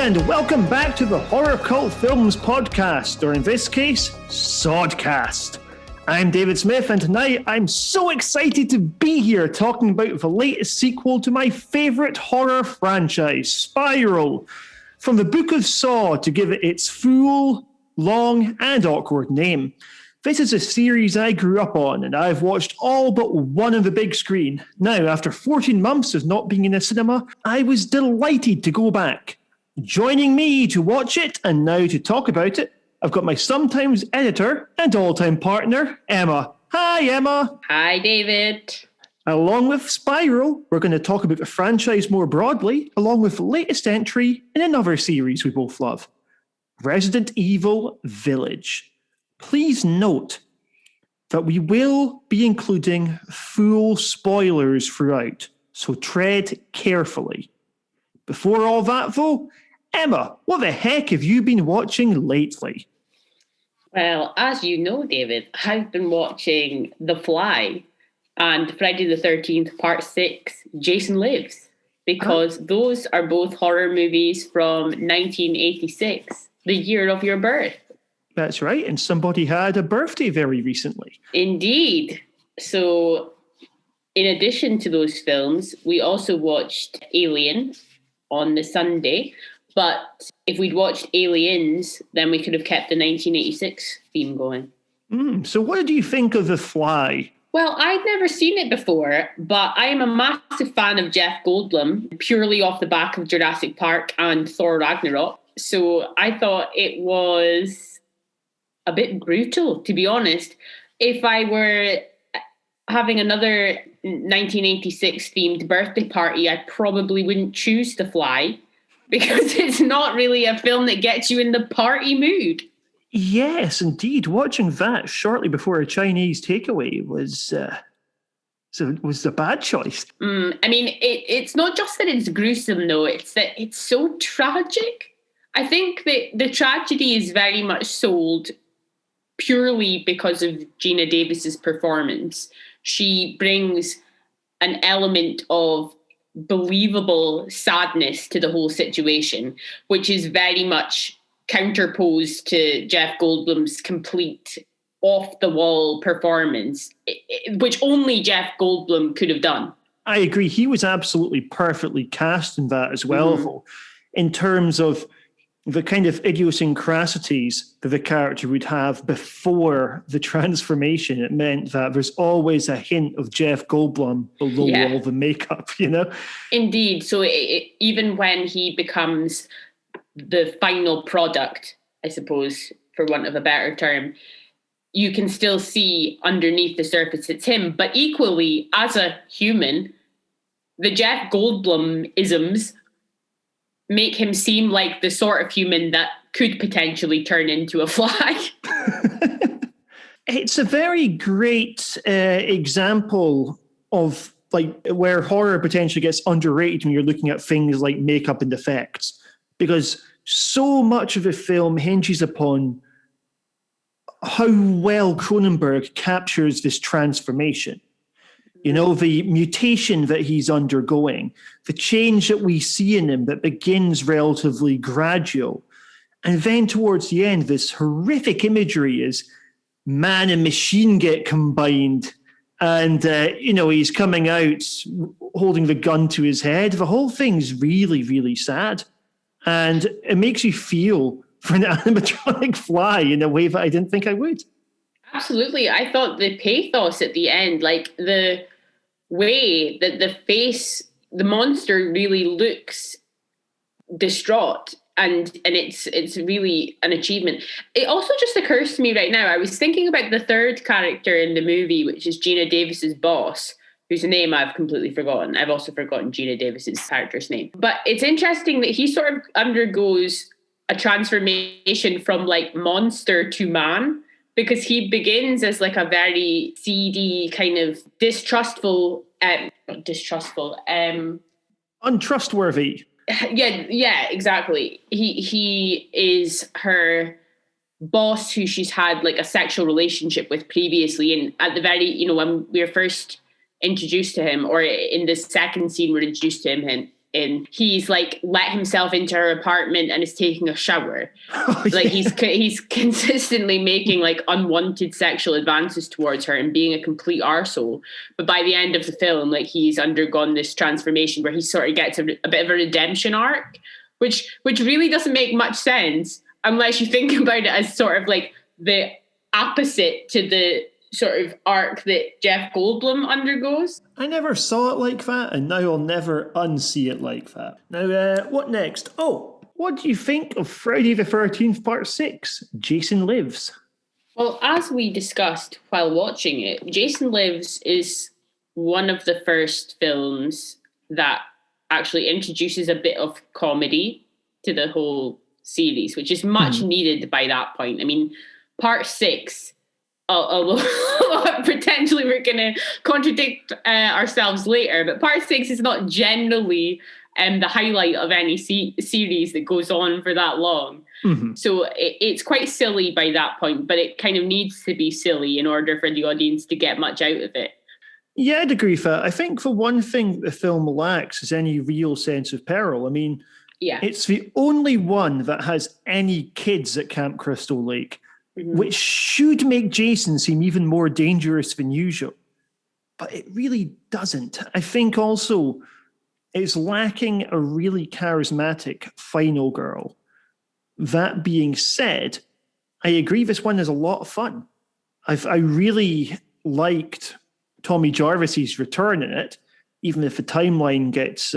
and welcome back to the HorrorCultFilms Podcast, or in this case, Sodcast. I'm David Smith, and tonight I'm so excited to be here talking about the latest sequel to my favourite horror franchise, Spiral. From the Book of Saw to give it its full, long, and awkward name. This is a series I grew up on, and I've watched all but one on the big screen. Now, after 14 months of not being in a cinema, I was delighted to go back. Joining me to watch it and now to talk about it, I've got my sometimes editor and all-time partner, Emma. Hi, Emma. Hi, David. Along with Spiral, we're going to talk about the franchise more broadly, along with the latest entry in another series we both love, Resident Evil Village. Please note that we will be including full spoilers throughout, so tread carefully. Before all that, though, Emma, what the heck have you been watching lately? Well, as you know, David, I've been watching The Fly and Friday the 13th, Part 6, Jason Lives, because those are both horror movies from 1986, the year of your birth. That's right, and somebody had a birthday very recently. Indeed. So, in addition to those films, we also watched Alien on the Sunday, but if we'd watched Aliens, then we could have kept the 1986 theme going. So what do you think of The Fly? Well, I'd never seen it before, but I am a massive fan of Jeff Goldblum, purely off the back of Jurassic Park and Thor Ragnarok. So I thought it was a bit brutal, to be honest. If I were having another 1986 themed birthday party, I probably wouldn't choose The Fly, because it's not really a film that gets you in the party mood. Yes, indeed. Watching that shortly before a Chinese takeaway was a bad choice. I mean, it's not just that it's gruesome, though. It's that it's so tragic. I think that the tragedy is very much sold purely because of Gina Davis's performance. She brings an element of believable sadness to the whole situation, which is very much counterposed to Jeff Goldblum's complete off-the-wall performance, which only Jeff Goldblum could have done. I agree. He was absolutely perfectly cast in that as well, though, in terms of the kind of idiosyncrasies that the character would have before the transformation. It meant that there's always a hint of Jeff Goldblum below all the makeup, you know? Indeed. So even when he becomes the final product, I suppose, for want of a better term, you can still see underneath the surface it's him. But equally, as a human, the Jeff Goldblum isms make him seem like the sort of human that could potentially turn into a fly. It's a very great example of like where horror potentially gets underrated when you're looking at things like makeup and effects, because so much of the film hinges upon how well Cronenberg captures this transformation. You know, the mutation that he's undergoing, the change that we see in him that begins relatively gradual. And then towards the end, this horrific imagery is man and machine get combined. And, he's coming out holding the gun to his head. The whole thing's really, really sad. And it makes you feel for an animatronic fly in a way that I didn't think I would. Absolutely. I thought the pathos at the end, like the way that the monster really looks distraught, and it's really an achievement. It also just occurs to me right now, I was thinking about the third character in the movie, which is Gina Davis's boss, whose name I've completely forgotten. I've also forgotten Gina Davis's character's name. But it's interesting that he sort of undergoes a transformation from like monster to man, because he begins as like a very seedy, kind of untrustworthy. Yeah, exactly. He is her boss, who she's had like a sexual relationship with previously, and at the very, when we're first introduced to him, or in the second scene we're introduced to him, in. He's like let himself into her apartment and is taking a shower. Oh, Like yeah. he's consistently making like unwanted sexual advances towards her and being a complete arsehole. But by the end of the film, like he's undergone this transformation where he sort of gets a bit of a redemption arc, which really doesn't make much sense unless you think about it as sort of like the opposite to the sort of arc that Jeff Goldblum undergoes. I never saw it like that, and now I'll never unsee it like that. Now, what next? Oh, what do you think of Friday the 13th Part 6, Jason Lives? Well, as we discussed while watching it, Jason Lives is one of the first films that actually introduces a bit of comedy to the whole series, which is much needed by that point. I mean, Part 6, although potentially we're going to contradict ourselves later, but Part 6 is not generally the highlight of any series that goes on for that long. Mm-hmm. So it's quite silly by that point, but it kind of needs to be silly in order for the audience to get much out of it. Yeah, I'd agree with that. I think for one thing the film lacks is any real sense of peril. I mean, Yeah. it's the only one that has any kids at Camp Crystal Lake, which should make Jason seem even more dangerous than usual. But it really doesn't. I think also it's lacking a really charismatic final girl. That being said, I agree this one is a lot of fun. I really liked Tommy Jarvis's return in it, even if the timeline gets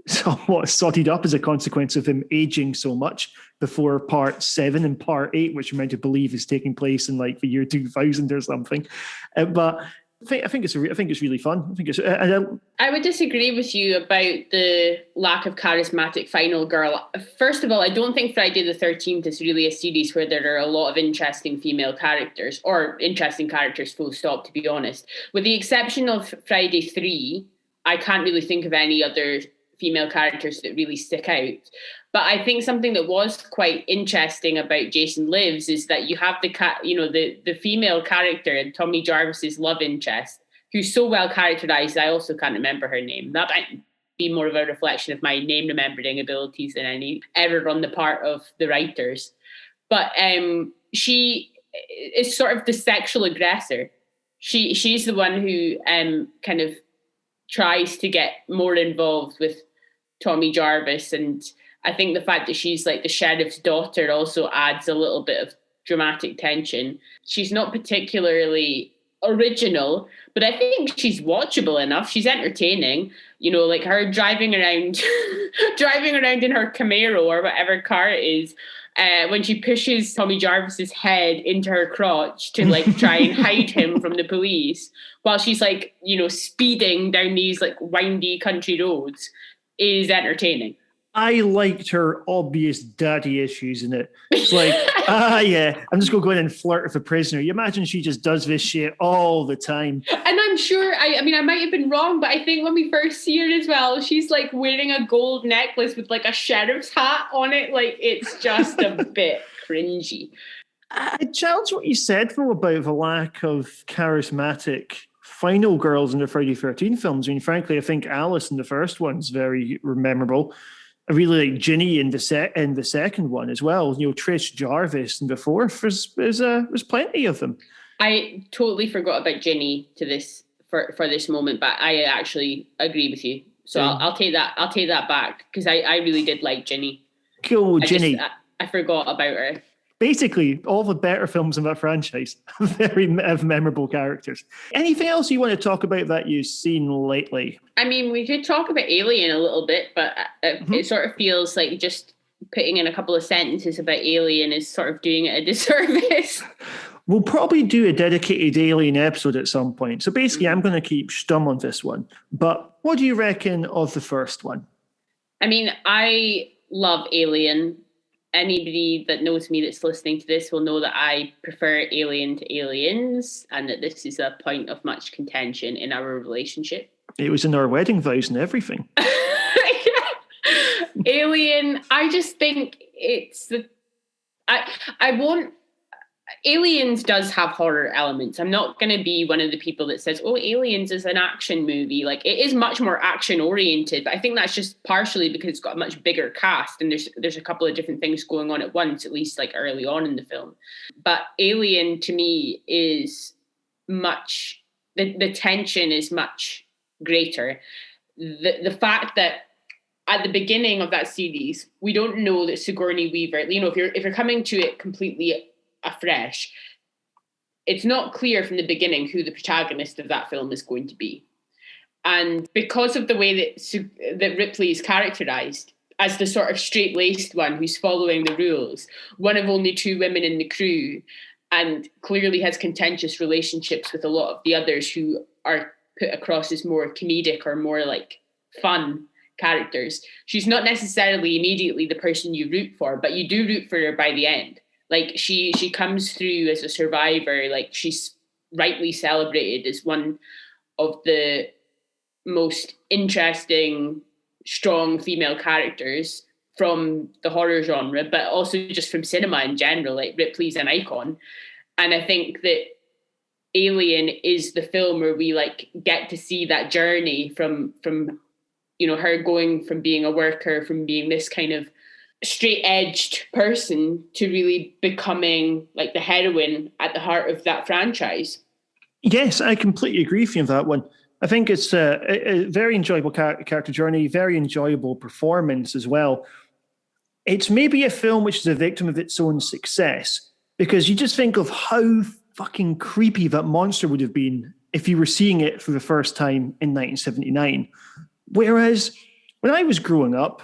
somewhat sodded up as a consequence of him aging so much before Part 7 and Part 8, which you're meant to believe is taking place in like the year 2000 or something. But I think it's really fun. I think it's. I would disagree with you about the lack of charismatic final girl. First of all, I don't think Friday the 13th is really a series where there are a lot of interesting female characters, or interesting characters full stop, to be honest. With the exception of Friday 3, I can't really think of any other female characters that really stick out. But I think something that was quite interesting about Jason Lives is that you have the female character and Tommy Jarvis's love interest, who's so well characterized. I also can't remember her name. That might be more of a reflection of my name remembering abilities than any error on the part of the writers. But she is sort of the sexual aggressor. She's the one who kind of tries to get more involved with Tommy Jarvis, and I think the fact that she's like the sheriff's daughter also adds a little bit of dramatic tension. She's not particularly original, but I think she's watchable enough. She's entertaining, like her driving around in her Camaro or whatever car it is, when she pushes Tommy Jarvis's head into her crotch to like try and hide him from the police while she's like, speeding down these like windy country roads is entertaining. I liked her obvious daddy issues in it. It's like, yeah, I'm just going to go in and flirt with a prisoner. You imagine she just does this shit all the time. And I'm sure, I might have been wrong, but I think when we first see her as well, she's like wearing a gold necklace with like a sheriff's hat on it. Like, it's just a bit cringy. I challenge what you said, though, about the lack of charismatic final girls in the Friday 13 films. I mean, frankly, I think Alice in the first one's very memorable. I really like Ginny in the second one as well. Trish Jarvis in the fourth. There's plenty of them. I totally forgot about Ginny for this moment, but I actually agree with you. So I'll take that back, because I really did like Ginny. Cool, Ginny. I forgot about her. Basically, all the better films in that franchise have memorable characters. Anything else you want to talk about that you've seen lately? I mean, we could talk about Alien a little bit, but it sort of feels like just putting in a couple of sentences about Alien is sort of doing it a disservice. We'll probably do a dedicated Alien episode at some point. So basically, I'm going to keep stum on this one. But what do you reckon of the first one? I mean, I love Alien. Anybody that knows me that's listening to this will know that I prefer Alien to Aliens, and that this is a point of much contention in our relationship. It was in our wedding vows and everything. Alien, I just think it's Aliens does have horror elements. I'm not going to be one of the people that says, oh, Aliens is an action movie. Like, it is much more action oriented, but I think that's just partially because it's got a much bigger cast and there's a couple of different things going on at once, at least like early on in the film. But Alien to me is much, the tension is much greater. The fact that at the beginning of that series, we don't know that Sigourney Weaver, if you're coming to it completely afresh, it's not clear from the beginning who the protagonist of that film is going to be. And because of the way that Ripley is characterized as the sort of straight-laced one who's following the rules, one of only 2 women in the crew, and clearly has contentious relationships with a lot of the others who are put across as more comedic or more like fun characters, she's not necessarily immediately the person you root for, but you do root for her by the end. Like, she comes through as a survivor. Like, she's rightly celebrated as one of the most interesting, strong female characters from the horror genre, but also just from cinema in general. Like, Ripley's an icon. And I think that Alien is the film where we like get to see that journey from her going from being a worker, from being this kind of straight-edged person to really becoming like the heroine at the heart of that franchise. Yes, I completely agree with you on that one. I think it's a very enjoyable character journey, very enjoyable performance as well. It's maybe a film which is a victim of its own success, because you just think of how fucking creepy that monster would have been if you were seeing it for the first time in 1979. Whereas when I was growing up,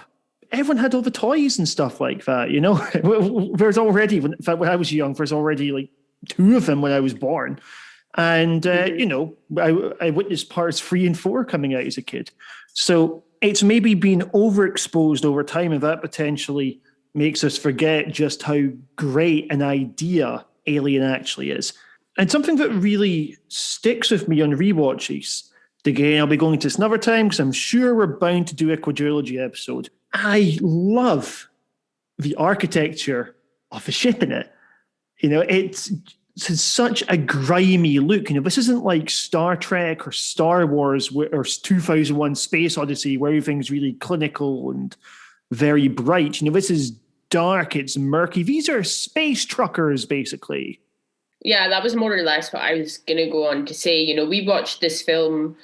everyone had all the toys and stuff like that, you know? There's already, in fact, when I was young, there's already like 2 of them when I was born. And, I witnessed parts 3 and 4 coming out as a kid. So it's maybe been overexposed over time, and that potentially makes us forget just how great an idea Alien actually is. And something that really sticks with me on rewatches, again, I'll be going to this another time because I'm sure we're bound to do a quadrilogy episode. I love the architecture of the ship in it. It's such a grimy look. This isn't like Star Trek or Star Wars or 2001 Space Odyssey where everything's really clinical and very bright. This is dark, it's murky. These are space truckers, basically. Yeah, that was more or less what I was going to go on to say. We watched this film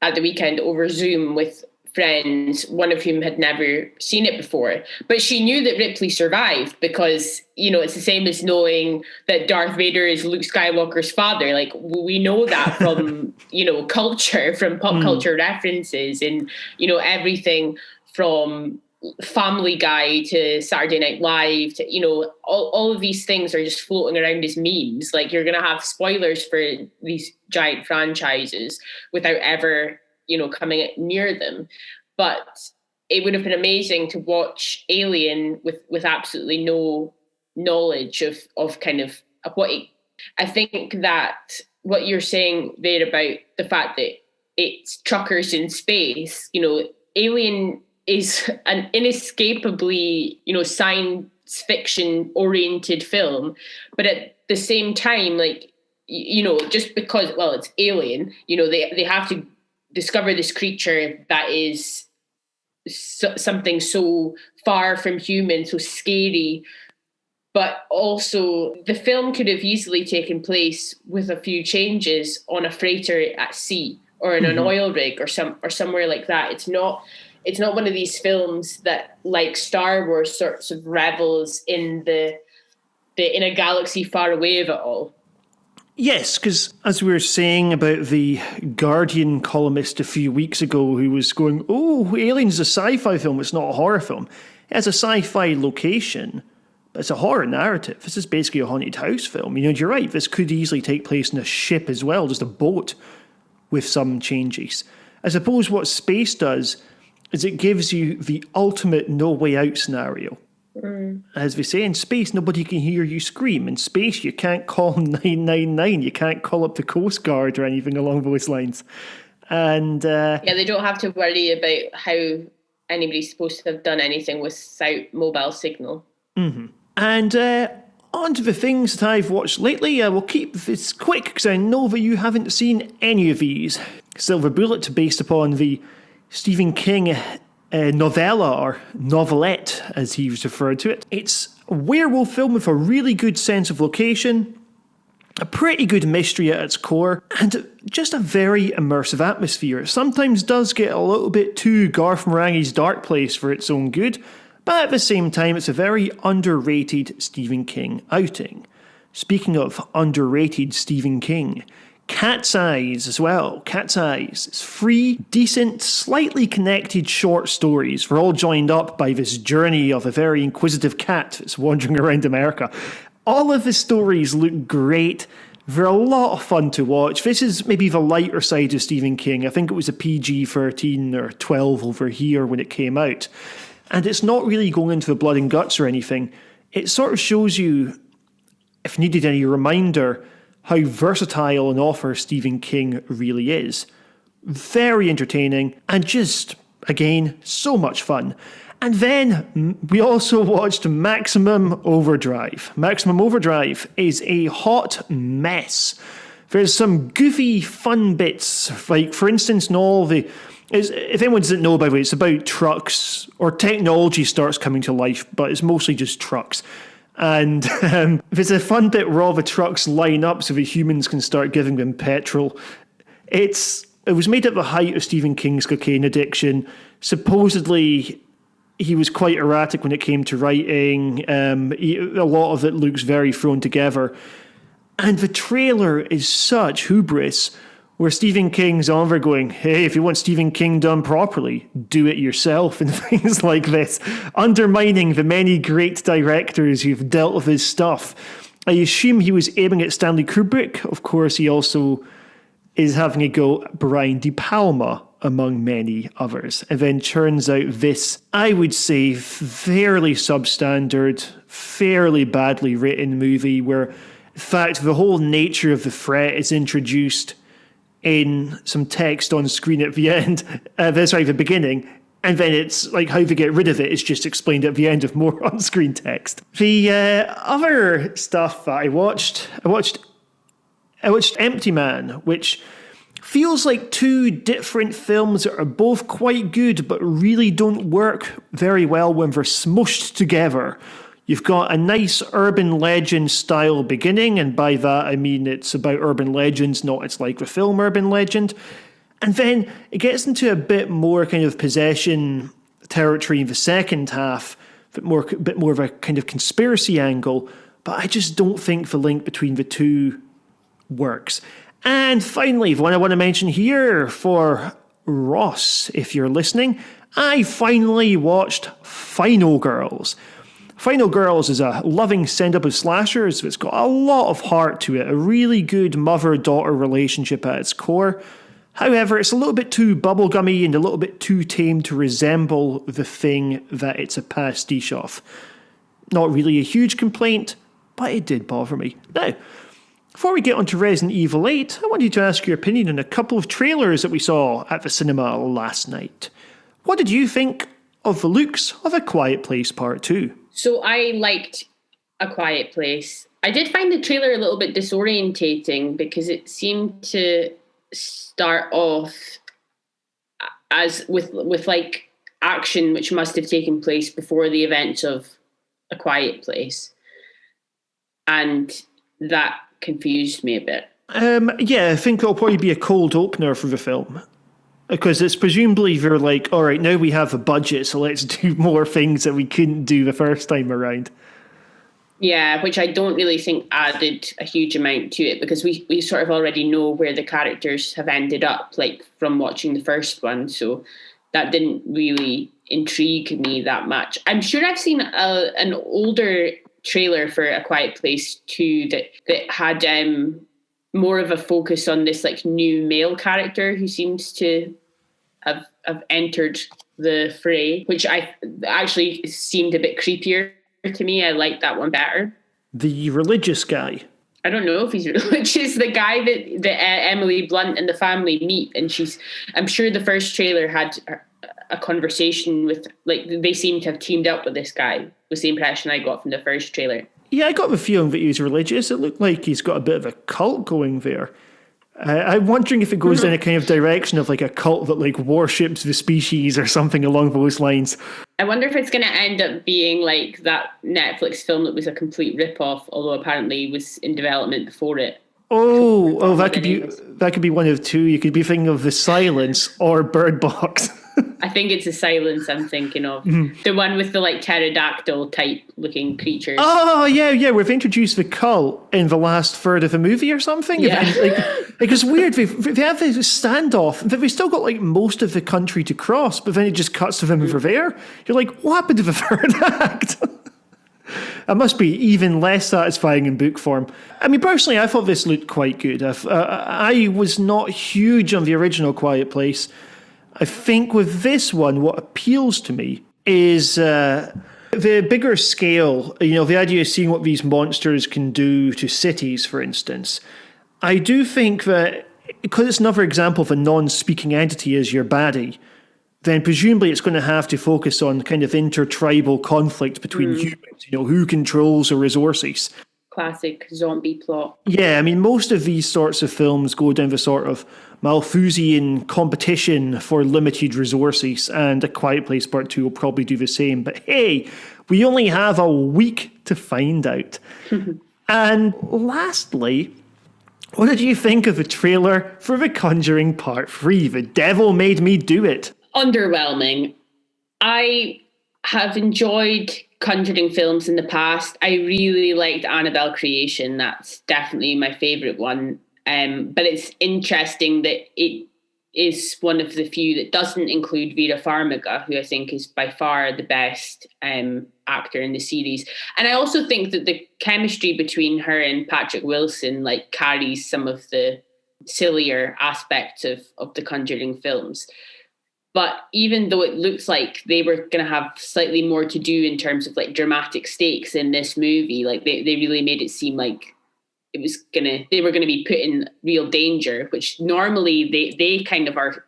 at the weekend over Zoom with friends, one of whom had never seen it before. But she knew that Ripley survived because, it's the same as knowing that Darth Vader is Luke Skywalker's father. Like, we know that from, culture, from pop culture references and, everything from Family Guy to Saturday Night Live to, all of these things are just floating around as memes. Like, you're going to have spoilers for these giant franchises without ever coming near them. But it would have been amazing to watch Alien with absolutely no knowledge of what I think that what you're saying there about the fact that it's truckers in space, Alien is an inescapably, science fiction oriented film, but at the same time, like, just because, it's Alien, they have to discover this creature that is something so far from human, so scary. But also, the film could have easily taken place with a few changes on a freighter at sea or in an oil rig or somewhere like that. It's not one of these films that, like Star Wars, sorts of revels in in a galaxy far away of it all. Yes, because as we were saying about the Guardian columnist a few weeks ago who was going, oh, Alien's a sci-fi film, it's not a horror film. It has a sci-fi location, but it's a horror narrative. This is basically a haunted house film. You're right, this could easily take place in a ship as well, just a boat with some changes. I suppose what space does is it gives you the ultimate no way out scenario. As we say, in space, nobody can hear you scream. In space, you can't call 999. You can't call up the Coast Guard or anything along those lines. And they don't have to worry about how anybody's supposed to have done anything without mobile signal. Mm-hmm. And on to the things that I've watched lately. I will keep this quick because I know that you haven't seen any of these. Silver Bullet, based upon the Stephen King novella, or novelette as he was referred to it. It's a werewolf film with a really good sense of location, a pretty good mystery at its core, and just a very immersive atmosphere. It sometimes does get a little bit too Garth Marenghi's Dark Place for its own good, but at the same time it's a very underrated Stephen King outing. Speaking of underrated Stephen King, Cat's Eyes as well. Cat's Eyes. It's 3 decent, slightly connected short stories. We're all joined up by this journey of a very inquisitive cat that's wandering around America. All of the stories look great. They're a lot of fun to watch. This is maybe the lighter side of Stephen King. I think it was a PG-13 or 12 over here when it came out. And it's not really going into the blood and guts or anything. It sort of shows you, if needed any reminder, how versatile an author Stephen King really is. Very entertaining and just, again, so much fun. And then we also watched Maximum Overdrive. Maximum Overdrive is a hot mess. There's some goofy, fun bits, like, for instance, if anyone doesn't know, by the way, it's about trucks, or technology starts coming to life, but it's mostly just trucks. And there's a fun bit where all the trucks line up so the humans can start giving them petrol. It was made at the height of Stephen King's cocaine addiction. Supposedly, he was quite erratic when it came to writing. A lot of it looks very thrown together. And the trailer is such hubris, where Stephen King's on there going, hey, if you want Stephen King done properly, do it yourself, and things like this, undermining the many great directors who've dealt with his stuff. I assume he was aiming at Stanley Kubrick. Of course, he also is having a go at Brian De Palma, among many others. And then turns out this, I would say, fairly substandard, fairly badly written movie where, in fact, the whole nature of the threat is introduced in some text on screen at the end, the beginning, and then it's like how to get rid of it is just explained at the end of more on-screen text. The other stuff that I watched Empty Man, which feels like 2 different films that are both quite good but really don't work very well when they're smushed together. You've got a nice urban legend style beginning, and by that I mean it's about urban legends, not it's like the film Urban Legend. And then it gets into a bit more kind of possession territory in the second half, a bit more of a kind of conspiracy angle, but I just don't think the link between the two works. And finally, the one I want to mention here for Ross, if you're listening, I finally watched Final Girls. Final Girls is a loving send-up of slashers. It's got a lot of heart to it, a really good mother-daughter relationship at its core. However, it's a little bit too bubblegummy and a little bit too tame to resemble the thing that it's a pastiche of. Not really a huge complaint, but it did bother me. Now, before we get on to Resident Evil 8, I wanted to ask your opinion on a couple of trailers that we saw at the cinema last night. What did you think of the looks of A Quiet Place Part 2? So I liked A Quiet Place. I did find the trailer a little bit disorientating because it seemed to start off as with like action which must have taken place before the events of A Quiet Place. And that confused me a bit. Yeah, I think it'll probably be a cold opener for the film. Because it's presumably they're like, all right, now we have a budget, so let's do more things that we couldn't do the first time around. Yeah, which I don't really think added a huge amount to it, because we sort of already know where the characters have ended up, like from watching the first one. So that didn't really intrigue me that much. I'm sure I've seen an older trailer for A Quiet Place 2 that had more of a focus on this like new male character who seems to have entered the fray, which I actually seemed a bit creepier to me. I liked that one better. The religious guy. I don't know if he's religious. The guy that Emily Blunt and the family meet, and I'm sure the first trailer had a conversation with, like, they seem to have teamed up with this guy. Was the impression I got from the first trailer. Yeah, I got the feeling that he's religious. It looked like he's got a bit of a cult going there. I'm wondering if it goes in a kind of direction of like a cult that like worships the species or something along those lines. I wonder if it's going to end up being like that Netflix film that was a complete rip-off, although apparently was in development before it. Oh, that could be one of two. You could be thinking of The Silence or Bird Box. I think it's The Silence I'm thinking of. The one with the like pterodactyl type looking creatures. Oh, yeah. We've introduced the cult in the last third of the movie or something. Yeah. Like it's weird. They have this standoff, but they've still got like most of the country to cross, but then it just cuts to them over there. You're like, what happened to the third act? It must be even less satisfying in book form. I mean, personally, I thought this looked quite good. I was not huge on the original Quiet Place. I think with this one, what appeals to me is the bigger scale, the idea of seeing what these monsters can do to cities, for instance. I do think that, because it's another example of a non-speaking entity as your baddie, then presumably it's going to have to focus on kind of intertribal conflict between humans, who controls the resources. Classic zombie plot. Yeah, I mean, most of these sorts of films go down the sort of Malthusian competition for limited resources, and A Quiet Place Part 2 will probably do the same. But hey, we only have a week to find out. And lastly, what did you think of the trailer for The Conjuring Part 3? The Devil Made Me Do It. Underwhelming. I have enjoyed Conjuring films in the past. I really liked Annabelle Creation. That's definitely my favourite one. But it's interesting that it is one of the few that doesn't include Vera Farmiga, who I think is by far the best actor in the series. And I also think that the chemistry between her and Patrick Wilson like carries some of the sillier aspects of the Conjuring films. But even though it looks like they were going to have slightly more to do in terms of like dramatic stakes in this movie, like they really made it seem like they were going to be put in real danger, which normally they kind of are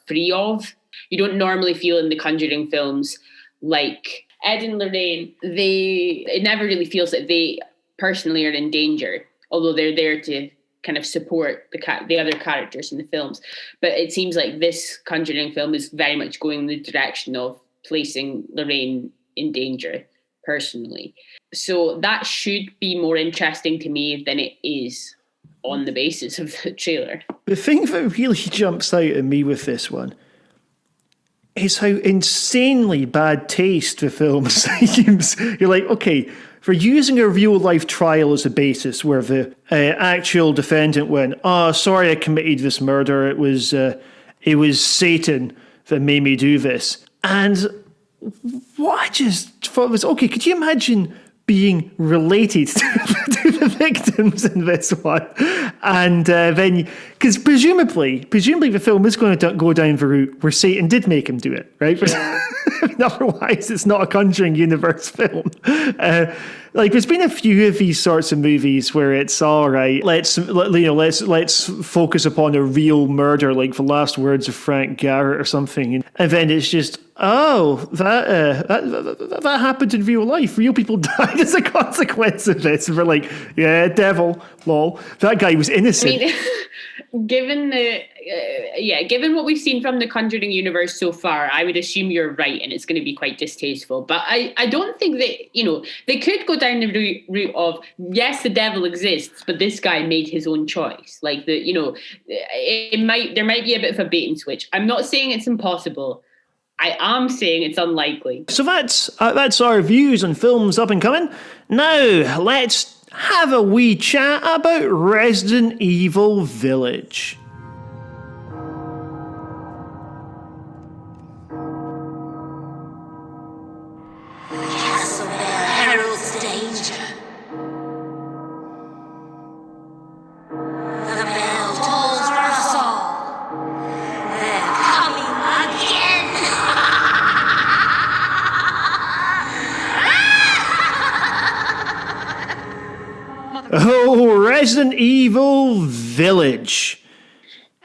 free of. You don't normally feel in the Conjuring films like Ed and Lorraine. It never really feels that they personally are in danger, although they're there to kind of support the other characters in the films. But it seems like this Conjuring film is very much going in the direction of placing Lorraine in danger personally. So that should be more interesting to me than it is on the basis of the trailer. The thing that really jumps out at me with this one is how insanely bad taste the film seems. You're like, okay, for using a real-life trial as a basis where the actual defendant went, oh, sorry, I committed this murder. It was Satan that made me do this. And what I just thought was, okay, could you imagine being related to the victims in this one? And then, because presumably the film is going to go down the route where Satan did make him do it, right? Yeah. Otherwise, it's not a Conjuring universe film. There's been a few of these sorts of movies where it's all right. Let's focus upon a real murder, like The Last Words of Frank Garrett or something, and then it's just that happened in real life. Real people died as a consequence of this. And we're like, yeah, devil, lol. That guy was innocent. I mean, given what we've seen from the Conjuring universe so far, I would assume you're right, and it's going to be quite distasteful. But I don't think that, they could go down the route of, yes, the devil exists, but this guy made his own choice. Like there might be a bit of a bait and switch. I'm not saying it's impossible. I am saying it's unlikely. So that's our views on films up and coming. Now, let's have a wee chat about Resident Evil Village. Castle Bell heralds danger. The bell tolls for us all. They're coming again. Oh, Resident Evil Village.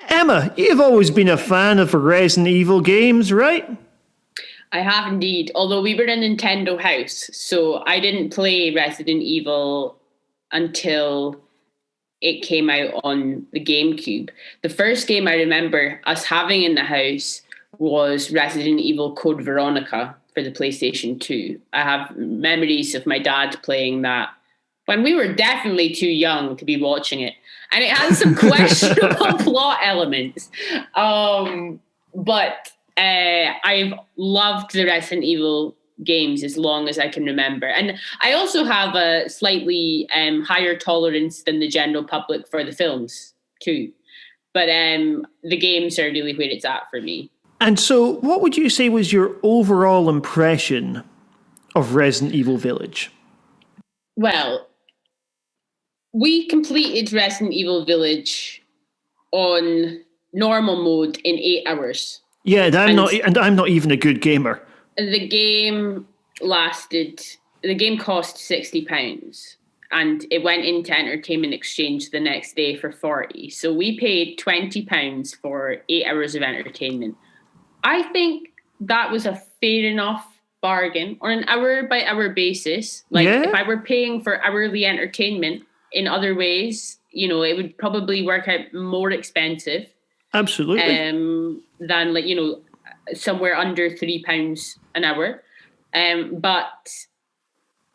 Emma, you've always been a fan of the Resident Evil games, right? I have indeed, although we were a Nintendo house, so I didn't play Resident Evil until it came out on the GameCube. The first game I remember us having in the house was Resident Evil Code Veronica for the PlayStation 2. I have memories of my dad playing that when we were definitely too young to be watching it. And it has some questionable plot elements. But I've loved the Resident Evil games as long as I can remember. And I also have a slightly higher tolerance than the general public for the films too. But the games are really where it's at for me. And so what would you say was your overall impression of Resident Evil Village? Well, we completed Resident Evil Village on normal mode in 8 hours. Yeah, and I'm not even a good gamer. The game cost £60 and it went into Entertainment Exchange the next day for 40. So we paid £20 for 8 hours of entertainment. I think that was a fair enough bargain on an hour by hour basis. If I were paying for hourly entertainment in other ways, it would probably work out more expensive. Absolutely. Than somewhere under £3 an hour. But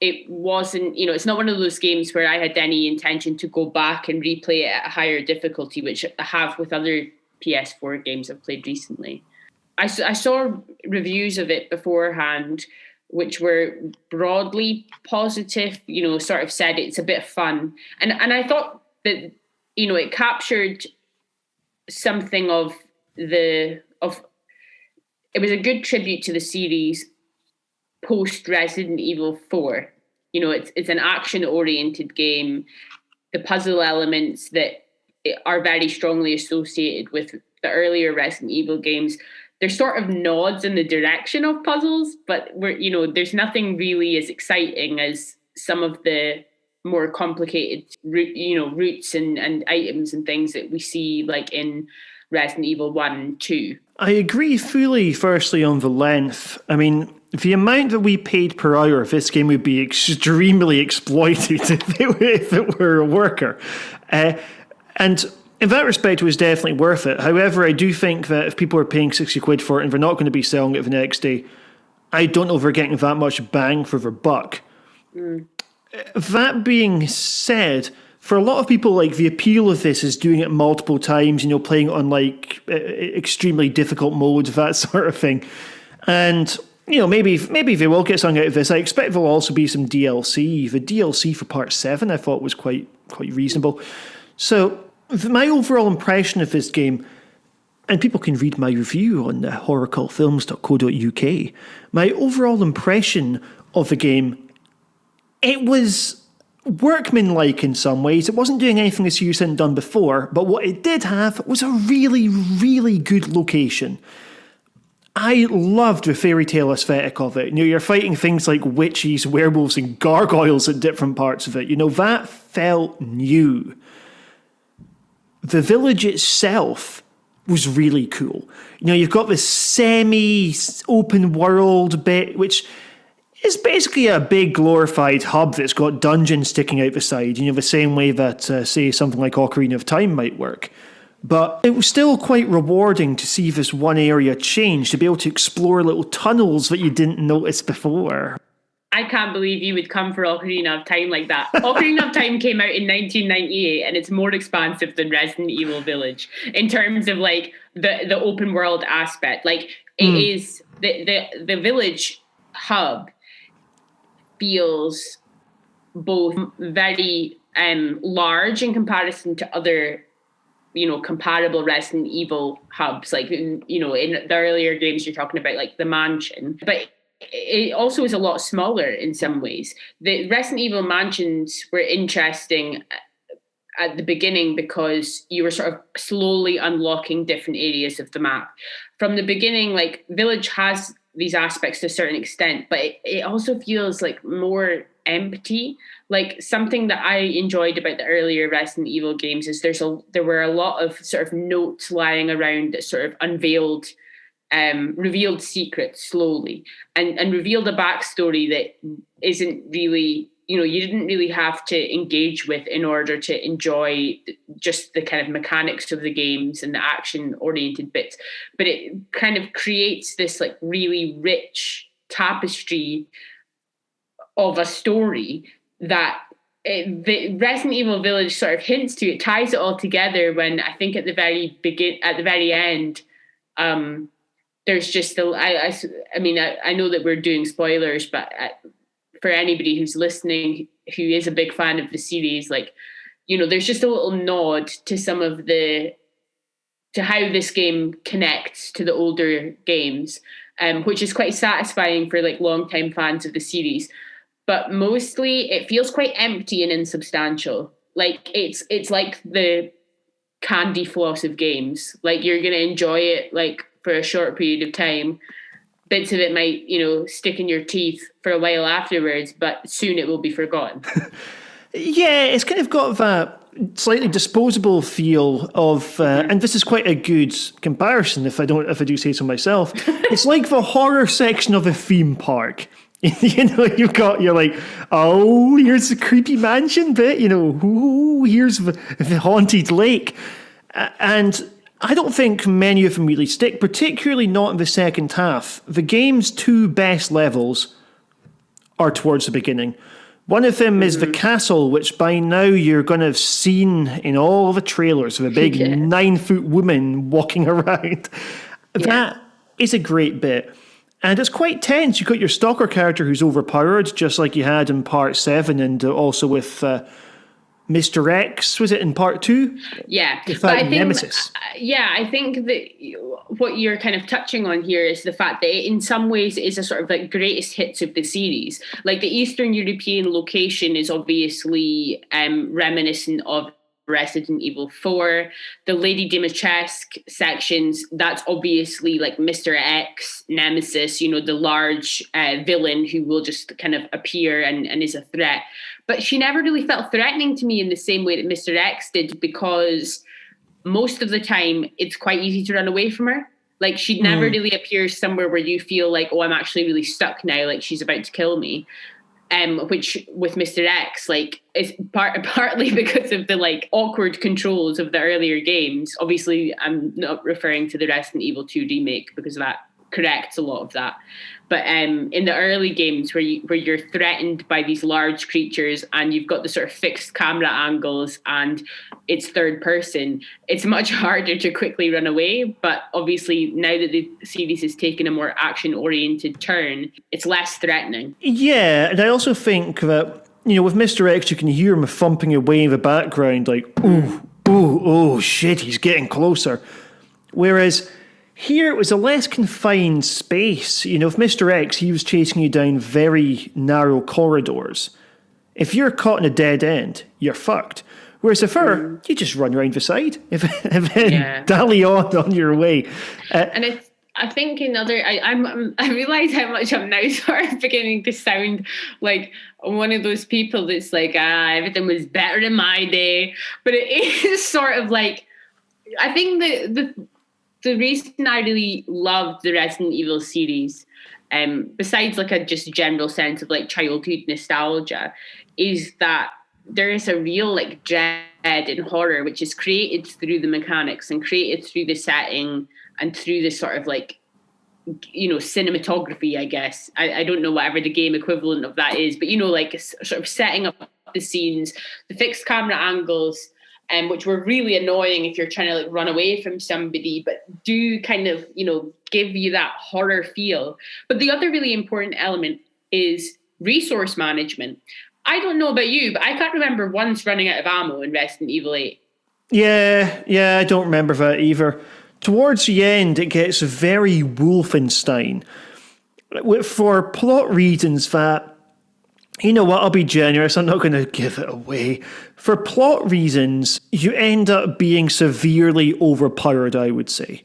it wasn't, it's not one of those games where I had any intention to go back and replay it at a higher difficulty, which I have with other PS4 games I've played recently. I saw reviews of it beforehand, which were broadly positive, sort of said it's a bit fun. And I thought that, it captured something of it was a good tribute to the series post Resident Evil 4. It's an action-oriented game. The puzzle elements that are very strongly associated with the earlier Resident Evil games, they're sort of nods in the direction of puzzles, but there's nothing really as exciting as some of the more complicated routes and items and things that we see like in Resident Evil 1 and 2. I agree fully, firstly, on the length. I mean, the amount that we paid per hour, this game would be extremely exploited if it were a worker. And in that respect, it was definitely worth it. However, I do think that if people are paying 60 quid for it and they're not going to be selling it the next day, I don't know if they're getting that much bang for their buck. Mm. That being said, for a lot of people, the appeal of this is doing it multiple times, playing it on extremely difficult modes, that sort of thing. And, maybe they will get something out of this. I expect there'll also be some DLC. The DLC for Part 7 I thought was quite reasonable. So my overall impression of this game, and people can read my review on HorrorCultFilms.co.uk, my overall impression of the game, it was workmanlike in some ways. It wasn't doing anything as you hadn't done before, but what it did have was a really, really good location. I loved the fairy tale aesthetic of it. You're fighting things like witches, werewolves, and gargoyles at different parts of it. That felt new. The village itself was really cool. You've got this semi-open world bit, which is basically a big glorified hub that's got dungeons sticking out the side, the same way that, say, something like Ocarina of Time might work. But it was still quite rewarding to see this one area change, to be able to explore little tunnels that you didn't notice before. I can't believe you would come for Ocarina of Time like that. Ocarina of Time came out in 1998 and it's more expansive than Resident Evil Village in terms of the open world aspect. It is the village hub feels both very large in comparison to other comparable Resident Evil hubs, in the earlier games you're talking about, the mansion, but it also is a lot smaller in some ways. The Resident Evil mansions were interesting at the beginning because you were sort of slowly unlocking different areas of the map. From the beginning, Village has these aspects to a certain extent, but it also feels more empty. Something that I enjoyed about the earlier Resident Evil games is there were a lot of sort of notes lying around that sort of unveiled revealed secrets slowly and revealed a backstory that isn't really, you didn't really have to engage with in order to enjoy just the kind of mechanics of the games and the action oriented bits. But it kind of creates this like really rich tapestry of a story that the Resident Evil Village sort of hints to. It ties it all together when I think at the very end, there's just I mean, I know that we're doing spoilers, but for anybody who's listening who is a big fan of the series, like, there's just a little nod to to how this game connects to the older games, which is quite satisfying for like longtime fans of the series. But mostly it feels quite empty and insubstantial. Like it's like the candy floss of games. Like you're going to enjoy it like for a short period of time. Bits of it might, stick in your teeth for a while afterwards, but soon it will be forgotten. Yeah, it's kind of got that slightly disposable feel of, and this is quite a good comparison if I do say so myself. It's like the horror section of a theme park. You're like, oh, here's the creepy mansion bit, ooh, here's the haunted lake. And I don't think many of them really stick, particularly not in the second half. The game's two best levels are towards the beginning. One of them is the castle, which by now you're going to have seen in all the trailers of a big 9-foot woman walking around. Yeah. That is a great bit. And it's quite tense. You've got your stalker character who's overpowered, just like you had in part 7 and also with Mr. X, was it in part 2? Yeah. But I think, Nemesis. I think that what you're kind of touching on here is the fact that it, in some ways, is a sort of like greatest hits of the series. Like the Eastern European location is obviously reminiscent of Resident Evil 4. The Lady Dimitrescu sections, that's obviously like Mr. X, Nemesis, the large villain who will just kind of appear and is a threat. But she never really felt threatening to me in the same way that Mr. X did, because most of the time it's quite easy to run away from her. Like she never really appears somewhere where you feel like, oh, I'm actually really stuck now, like she's about to kill me. Which with Mr. X, like, is partly because of the like awkward controls of the earlier games. Obviously, I'm not referring to the Resident Evil 2 remake because that corrects a lot of that. But in the early games where you're threatened by these large creatures and you've got the sort of fixed camera angles and it's third person, it's much harder to quickly run away. But obviously now that the series has taken a more action-oriented turn, it's less threatening. Yeah, and I also think that, with Mr. X, you can hear him thumping away in the background like, oh shit, he's getting closer. Whereas here, it was a less confined space. With Mr. X, he was chasing you down very narrow corridors. If you're caught in a dead end, you're fucked. Whereas with her, you just run around the side and then dally on your way. And I think I realise how much I'm now sort of beginning to sound like one of those people that's like, everything was better in my day. But it is sort of like, I think the reason I really loved the Resident Evil series, besides like a just general sense of like childhood nostalgia, is that there is a real like dread in horror, which is created through the mechanics and created through the setting and through the sort of like, cinematography, I guess. I don't know whatever the game equivalent of that is, but like sort of setting up the scenes, the fixed camera angles, which were really annoying if you're trying to like run away from somebody, but do kind of, give you that horror feel. But the other really important element is resource management. I don't know about you, but I can't remember once running out of ammo in Resident Evil 8. Yeah, I don't remember that either. Towards the end, it gets very Wolfenstein. For plot reasons that, I'll be generous, I'm not going to give it away. For plot reasons, you end up being severely overpowered, I would say.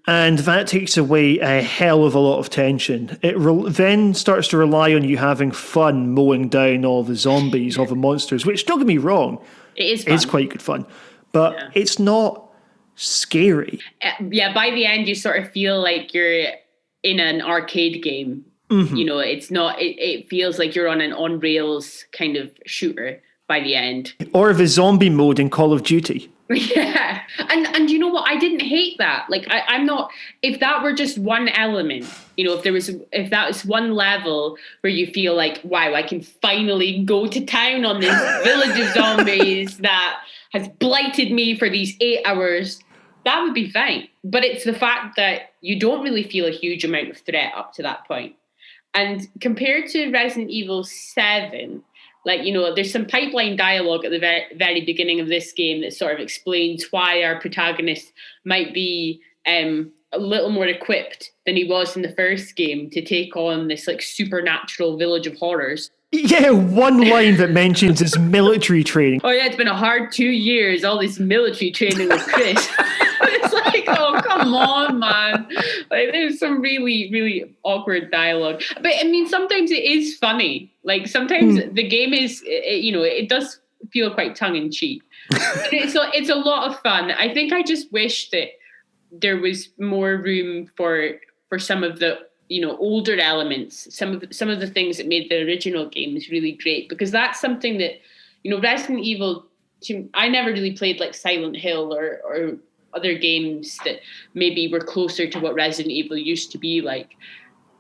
And that takes away a hell of a lot of tension. It then starts to rely on you having fun mowing down all the zombies, all the monsters, which, don't get me wrong, it is fun. It's quite good fun. But it's not scary. Yeah, by the end, you sort of feel like you're in an arcade game. You know, it's not, it feels like you're on an on rails kind of shooter by the end. Or the zombie mode in Call of Duty. Yeah. And you know what? I didn't hate that. Like, I'm not, if that were just one element, you know, if that was one level where you feel like, wow, I can finally go to town on this village of zombies that has blighted me for these 8 hours, that would be fine. But it's the fact that you don't really feel a huge amount of threat up to that point. And compared to Resident Evil 7, like, you know, there's some pipeline dialogue at the very beginning of this game that sort of explains why our protagonist might be a little more equipped than he was in the first game to take on this like supernatural village of horrors. Yeah, one line that mentions his military training. Oh yeah, it's been a hard 2 years, all this military training with Chris. It's like, oh, come on, man. Like, there's some really, really awkward dialogue. But I mean, sometimes it is funny. Like, sometimes the game is, you know, it does feel quite tongue-in-cheek. It's a lot of fun. I think I just wish that there was more room for some of the, you know, older elements, some of the things that made the original games really great, because that's something that, you know, Resident Evil, I never really played like Silent Hill or other games that maybe were closer to what Resident Evil used to be like.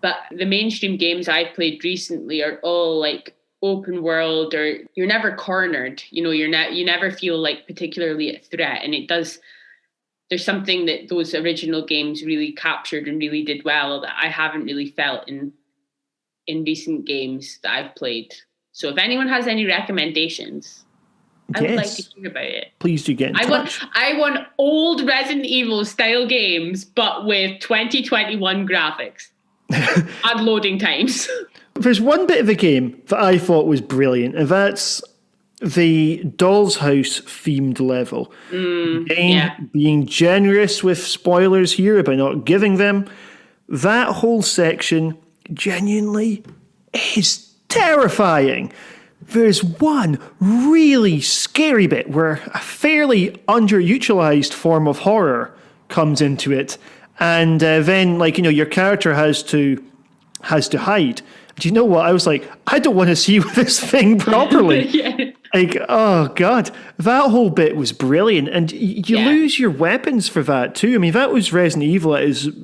But the mainstream games I've played recently are all like open world, or you're never cornered, you know, you never feel like particularly a threat. And there's something that those original games really captured and really did well that I haven't really felt in recent games that I've played. So if anyone has any recommendations, I would like to hear about it. Please do get in touch. I want old Resident Evil style games, but with 2021 graphics and loading times. There's one bit of the game that I thought was brilliant, and that's the Doll's House themed level. Being generous with spoilers here by not giving them. That whole section genuinely is terrifying. There's one really scary bit where a fairly underutilized form of horror comes into it, and then, like, you know, your character has to hide. Do you know what? I was like, I don't want to see this thing properly. Yeah. Like, oh God, that whole bit was brilliant. And you lose your weapons for that too. I mean, that was Resident Evil at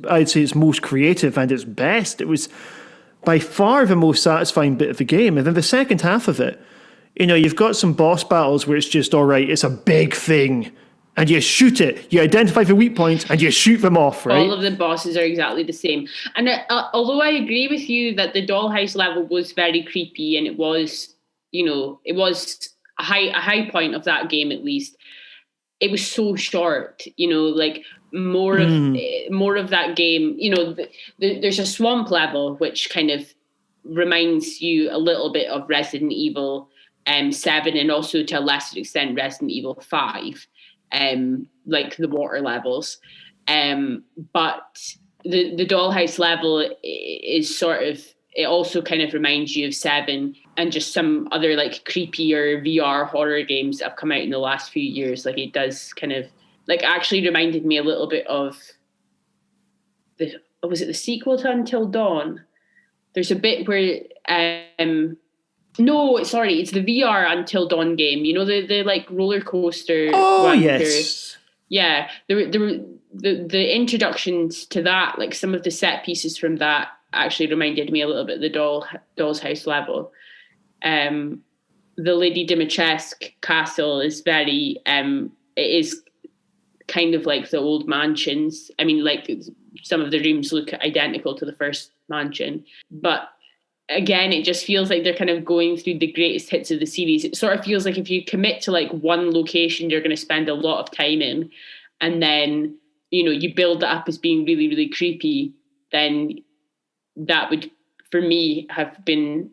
I'd say its most creative and its best. It was by far the most satisfying bit of the game. And then the second half of it, you know, you've got some boss battles where it's just, all right, it's a big thing. And you shoot it, you identify the weak points, and you shoot them off, right? All of the bosses are exactly the same. And although I agree with you that the dollhouse level was very creepy, and it was, you know, it was a high point of that game at least, it was so short, you know, like more of that game, you know, there's a swamp level, which kind of reminds you a little bit of Resident Evil 7, and also to a lesser extent Resident Evil 5. Like the water levels, but the dollhouse level is sort of, it also kind of reminds you of 7 and just some other like creepier VR horror games that have come out in the last few years. Like, it does kind of like actually reminded me a little bit of was it the sequel to Until Dawn? There's a bit where no, sorry, it's the VR Until Dawn game. You know, the like roller coaster. Oh, yes. Yeah, the introductions to that, like some of the set pieces from that, actually reminded me a little bit of the Doll's House level. The Lady Dimitrescu castle is very, it is kind of like the old mansions. I mean, like some of the rooms look identical to the first mansion, but again, it just feels like they're kind of going through the greatest hits of the series. It sort of feels like if you commit to like one location, you're going to spend a lot of time in, and then, you know, you build that up as being really, really creepy, then that would, for me, have been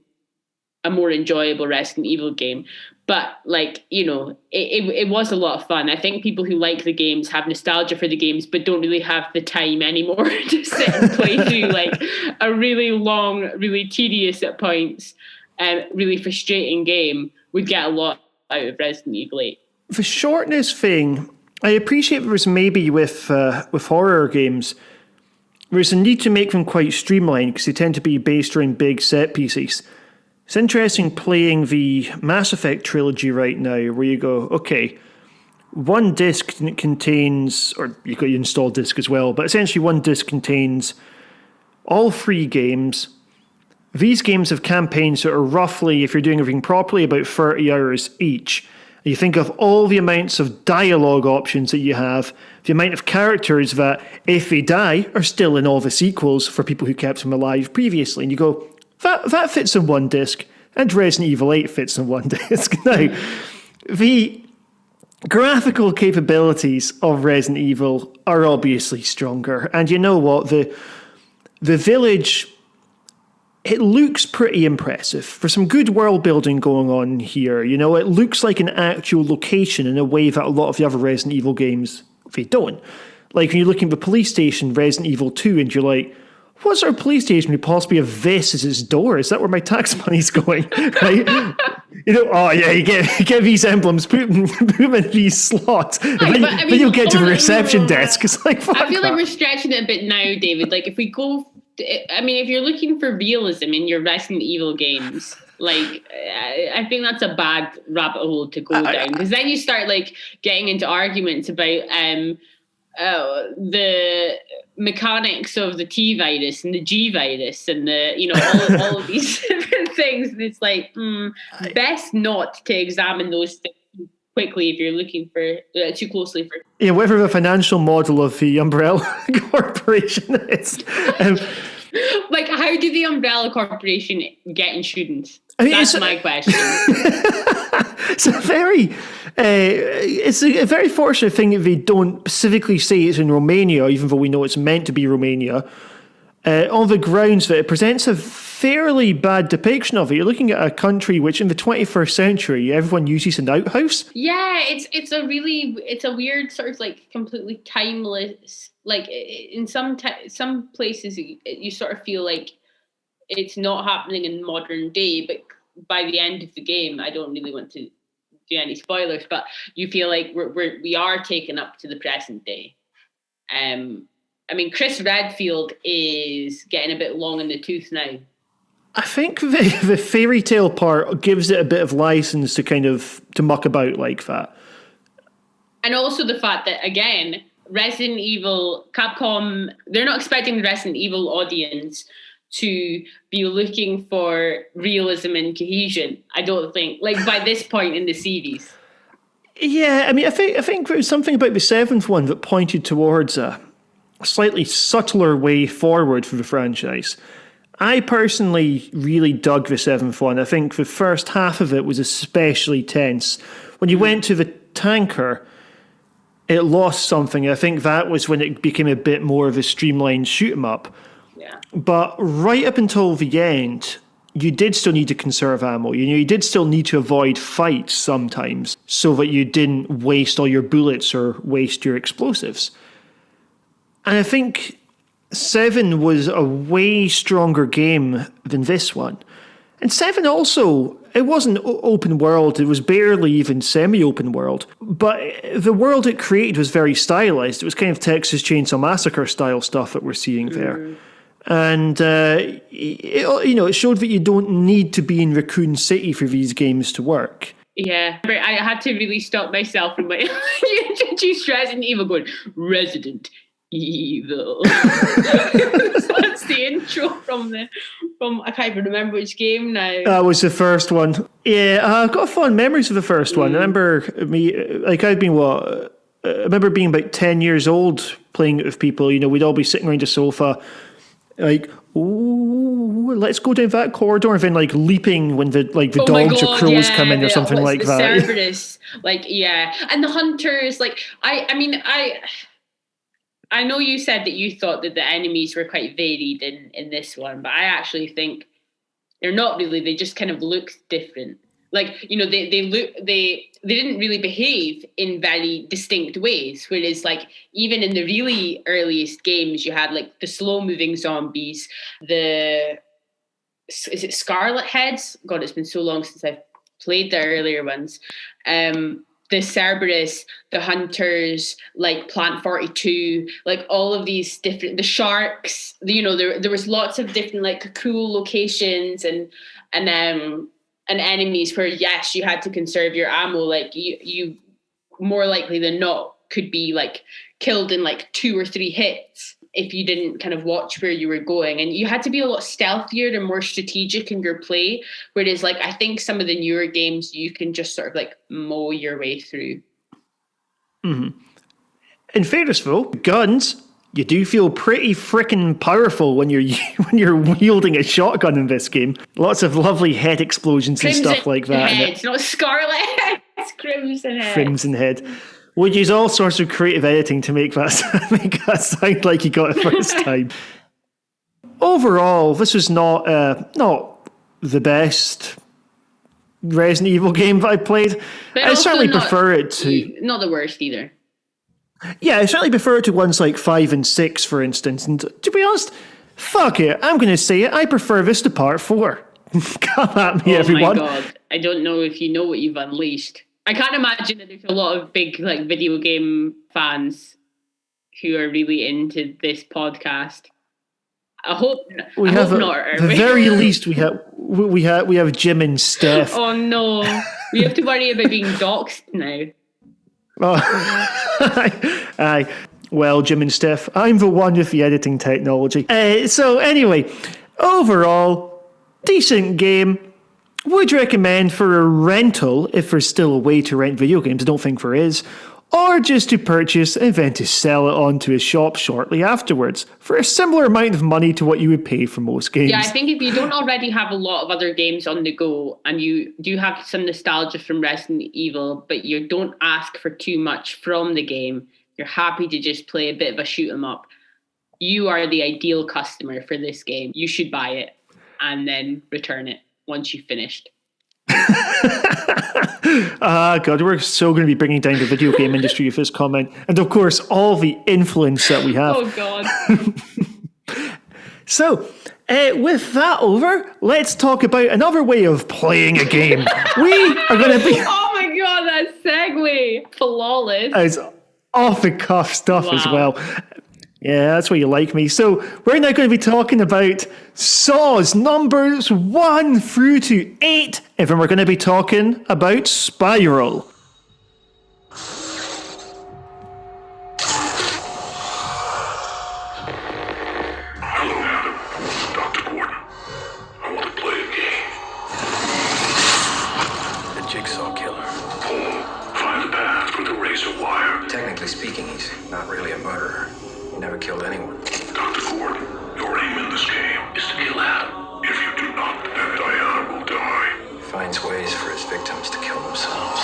a more enjoyable Resident Evil game. But like, you know, it was a lot of fun. I think people who like the games have nostalgia for the games, but don't really have the time anymore to sit and play through like a really long, really tedious at points, really frustrating game, would get a lot out of Resident Evil 8. The shortness thing I appreciate there's maybe with horror games, there's a need to make them quite streamlined because they tend to be based around big set pieces. It's interesting playing the Mass Effect trilogy right now, where you go, okay, one disc contains, or you got your install disc as well, but essentially one disc contains all 3 games. These games have campaigns that are roughly, if you're doing everything properly, about 30 hours each. You think of all the amounts of dialogue options that you have, the amount of characters that, if they die, are still in all the sequels for people who kept them alive previously. And you go, that fits in one disc, and Resident Evil 8 fits in one disc. Now, the graphical capabilities of Resident Evil are obviously stronger. And you know what? The village, it looks pretty impressive. There's some good world building going on here. You know, it looks like an actual location in a way that a lot of the other Resident Evil games, they don't. Like when you're looking at the police station, Resident Evil 2, and you're like, what's our police station we possibly have this as its door? Is that where my tax money's going? Right? You know, oh yeah, you get these emblems, put them in these slots. Then you'll get to the reception desk. It's like, fuck I feel that. like we're stretching it a bit now, David. Like if we go, if you're looking for realism in your Resident Evil games, like I think that's a bad rabbit hole to go down, because then you start like getting into arguments about the mechanics of the T virus and the G virus and the all of these different things. And it's like best not to examine those things quickly if you're looking for too closely for. Yeah, whatever the financial model of the Umbrella Corporation is. Like, how do the Umbrella Corporation get insurance? I mean, that's my question. It's a very fortunate thing that they don't specifically say it's in Romania, even though we know it's meant to be Romania, on the grounds that it presents a fairly bad depiction of it. You're looking at a country which, in the 21st century, everyone uses an outhouse. Yeah, it's a weird sort of like completely timeless. Like in some places, you sort of feel like it's not happening in modern day, but by the end of the game, I don't really want to do any spoilers, but you feel like we are taken up to the present day. I mean, Chris Redfield is getting a bit long in the tooth now. I think the fairy tale part gives it a bit of license to muck about like that. And also the fact that, again, Resident Evil, Capcom, they're not expecting the Resident Evil audience to be looking for realism and cohesion. I don't think, like by this point in the series. Yeah, I mean, I think there was something about the 7th one that pointed towards a slightly subtler way forward for the franchise. I personally really dug the 7th one. I think the first half of it was especially tense. When you went to the tanker, it lost something. I think that was when it became a bit more of a streamlined shoot-'em-up. Yeah. But right up until the end, you did still need to conserve ammo. You did still need to avoid fights sometimes so that you didn't waste all your bullets or waste your explosives. And I think 7 was a way stronger game than this one. And 7 also, it wasn't open world. It was barely even semi-open world. But the world it created was very stylized. It was kind of Texas Chainsaw Massacre style stuff that we're seeing there. And, it showed that you don't need to be in Raccoon City for these games to work. Yeah, but I had to really stop myself from you introduced Resident Evil going, Resident Evil. That's the intro from I can't even remember which game now. That was the first one. Yeah, I've got fond memories of the first one. I remember I remember being about 10 years old playing it with people. We'd all be sitting around a sofa, like, ooh, let's go down that corridor, and then like leaping when the dogs or crows come in or something like that. Cerberus, and the hunters. Like, I know you said that you thought that the enemies were quite varied in this one, but I actually think they're not really. They just kind of look different. Like, they didn't really behave in very distinct ways. Whereas, like, even in the really earliest games, you had like the slow-moving zombies, is it Scarlet Heads? God, it's been so long since I've played the earlier ones. the Cerberus, the Hunters, like Plant 42, like all of these different, the sharks, there was lots of different like cool locations and enemies where, yes, you had to conserve your ammo. Like you more likely than not could be like killed in like 2 or 3 hits if you didn't kind of watch where you were going. And you had to be a lot stealthier and more strategic in your play. Whereas like, I think some of the newer games, you can just sort of like mow your way through. Mm-hmm. In fairness though, guns, you do feel pretty freaking powerful when you're wielding a shotgun in this game. Lots of lovely head explosions Crimson and stuff like that. Head, not Scarlet Head, it's Crimson Head. Crimson Head. Would use all sorts of creative editing to make that sound like you got it first time. Overall, this was not the best Resident Evil game that I played. But I certainly prefer it to... Not the worst either. Yeah, I certainly prefer it to ones like 5 and 6, for instance. And to be honest, fuck it. I'm going to say it. I prefer this to Part 4. Come at me, everyone. Oh my God. I don't know if you know what you've unleashed. I can't imagine that there's a lot of big like video game fans who are really into this podcast. I hope not. At the very least, we have Jim and Steph. Oh no, we have to worry about being doxxed now. Oh, aye. Well, Jim and Steph, I'm the one with the editing technology. So anyway, overall, decent game. Would recommend for a rental if there's still a way to rent video games. I don't think there is. Or just to purchase and then to sell it onto a shop shortly afterwards for a similar amount of money to what you would pay for most games. Yeah, I think if you don't already have a lot of other games on the go and you do have some nostalgia from Resident Evil, but you don't ask for too much from the game, you're happy to just play a bit of a shoot 'em up, you are the ideal customer for this game. You should buy it and then return it once you've finished. God, we're so going to be bringing down the video game industry with this comment. And of course, all the influence that we have. Oh, God. So, with that over, let's talk about another way of playing a game. We are going to be... Oh, my God, that segue. Flawless. It's off-the-cuff stuff as well. Yeah, that's where you like me. So we're now going to be talking about Saws numbers 1 through to 8. And then we're going to be talking about Spiral. Hello, Adam. Dr. Gordon. I want to play a game. The Jigsaw killer. Paul, find the path for the razor wire. Technically speaking, he's not really a murderer. He never killed anyone. Dr. Gordon, your aim in this game is to kill Adam. If you do not, then Diana will die. He finds ways for his victims to kill themselves.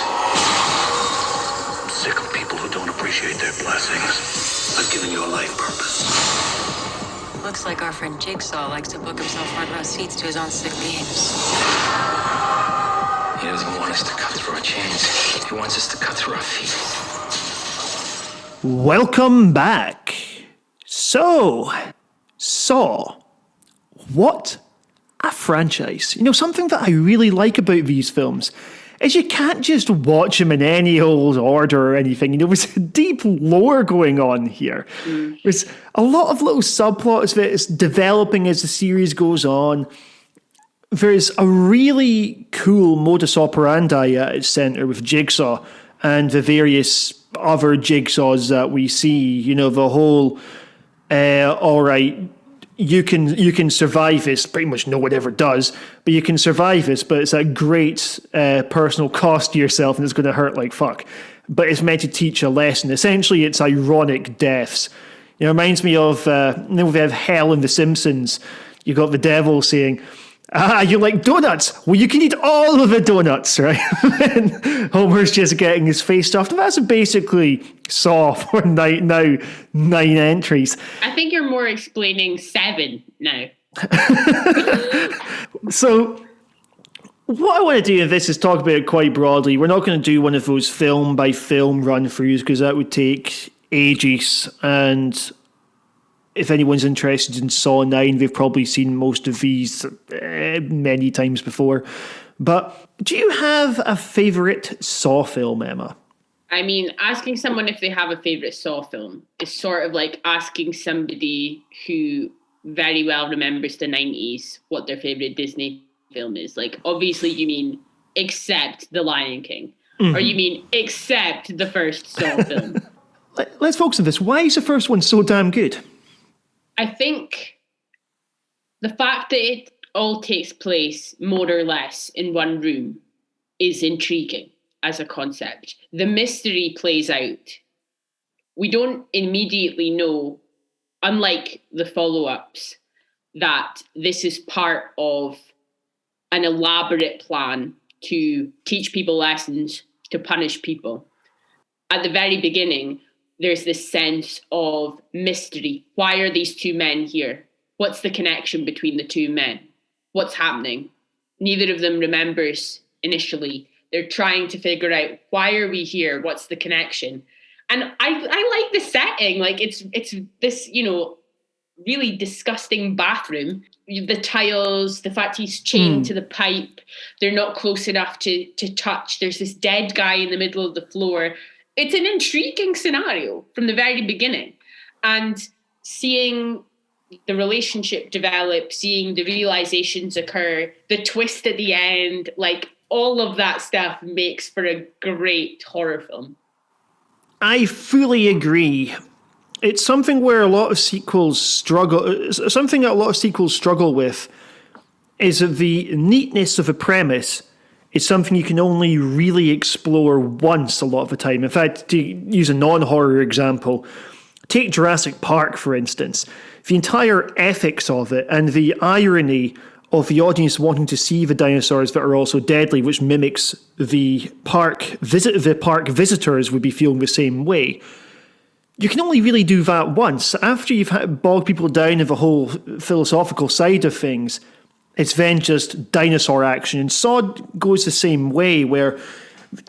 I'm sick of people who don't appreciate their blessings. I've given you a life purpose. Looks like our friend Jigsaw likes to book himself front row seats to his own sick games. He doesn't want us to cut through our chains. He wants us to cut through our feet. Welcome back. So, Saw. What a franchise. You know, something that I really like about these films is you can't just watch them in any old order or anything. You know, there's a deep lore going on here. There's a lot of little subplots that is developing as the series goes on. There's a really cool modus operandi at its center with Jigsaw and the various other Jigsaws that we see. You know, the whole, all right, you can survive this. Pretty much no one ever does, but you can survive this. But it's a great personal cost to yourself, and it's going to hurt like fuck. But it's meant to teach a lesson. Essentially, it's ironic deaths. It reminds me of we have Hell in The Simpsons. You got the devil saying, you like donuts? Well, you can eat all of the donuts, right? And Homer's just getting his face stuffed. That's basically Saw for now 9 entries. I think you're more explaining 7 now. So, what I want to do in this is talk about it quite broadly. We're not going to do one of those film by film run-throughs because that would take ages, and if anyone's interested in Saw 9, they've probably seen most of these many times before. But do you have a favourite Saw film, Emma? I mean, asking someone if they have a favourite Saw film is sort of like asking somebody who very well remembers the 90s what their favourite Disney film is. Like, obviously you mean except The Lion King. Or you mean except the first Saw film. Let's focus on this. Why is the first one so damn good? I think the fact that it all takes place more or less in one room is intriguing as a concept. The mystery plays out. We don't immediately know, unlike the follow-ups, that this is part of an elaborate plan to teach people lessons, to punish people. At the very beginning, there's this sense of mystery. Why are these two men here? What's the connection between the two men? What's happening? Neither of them remembers initially. They're trying to figure out, why are we here? What's the connection? And I like the setting. Like, it's this, you know, really disgusting bathroom. The tiles, the fact he's chained to the pipe, they're not close enough to touch. There's this dead guy in the middle of the floor. It's an intriguing scenario from the very beginning. And seeing the relationship develop, seeing the realizations occur, the twist at the end, like, all of that stuff makes for a great horror film. I fully agree. It's something where a lot of sequels struggle. Something that a lot of sequels struggle with is that the neatness of a premise is something you can only really explore once a lot of the time. In fact, to use a non-horror example, take Jurassic Park, for instance. The entire ethics of it and the irony of the audience wanting to see the dinosaurs that are also deadly, which mimics the park visitors would be feeling the same way. You can only really do that once. After you've bogged people down in the whole philosophical side of things, it's then just dinosaur action. And Saw goes the same way, where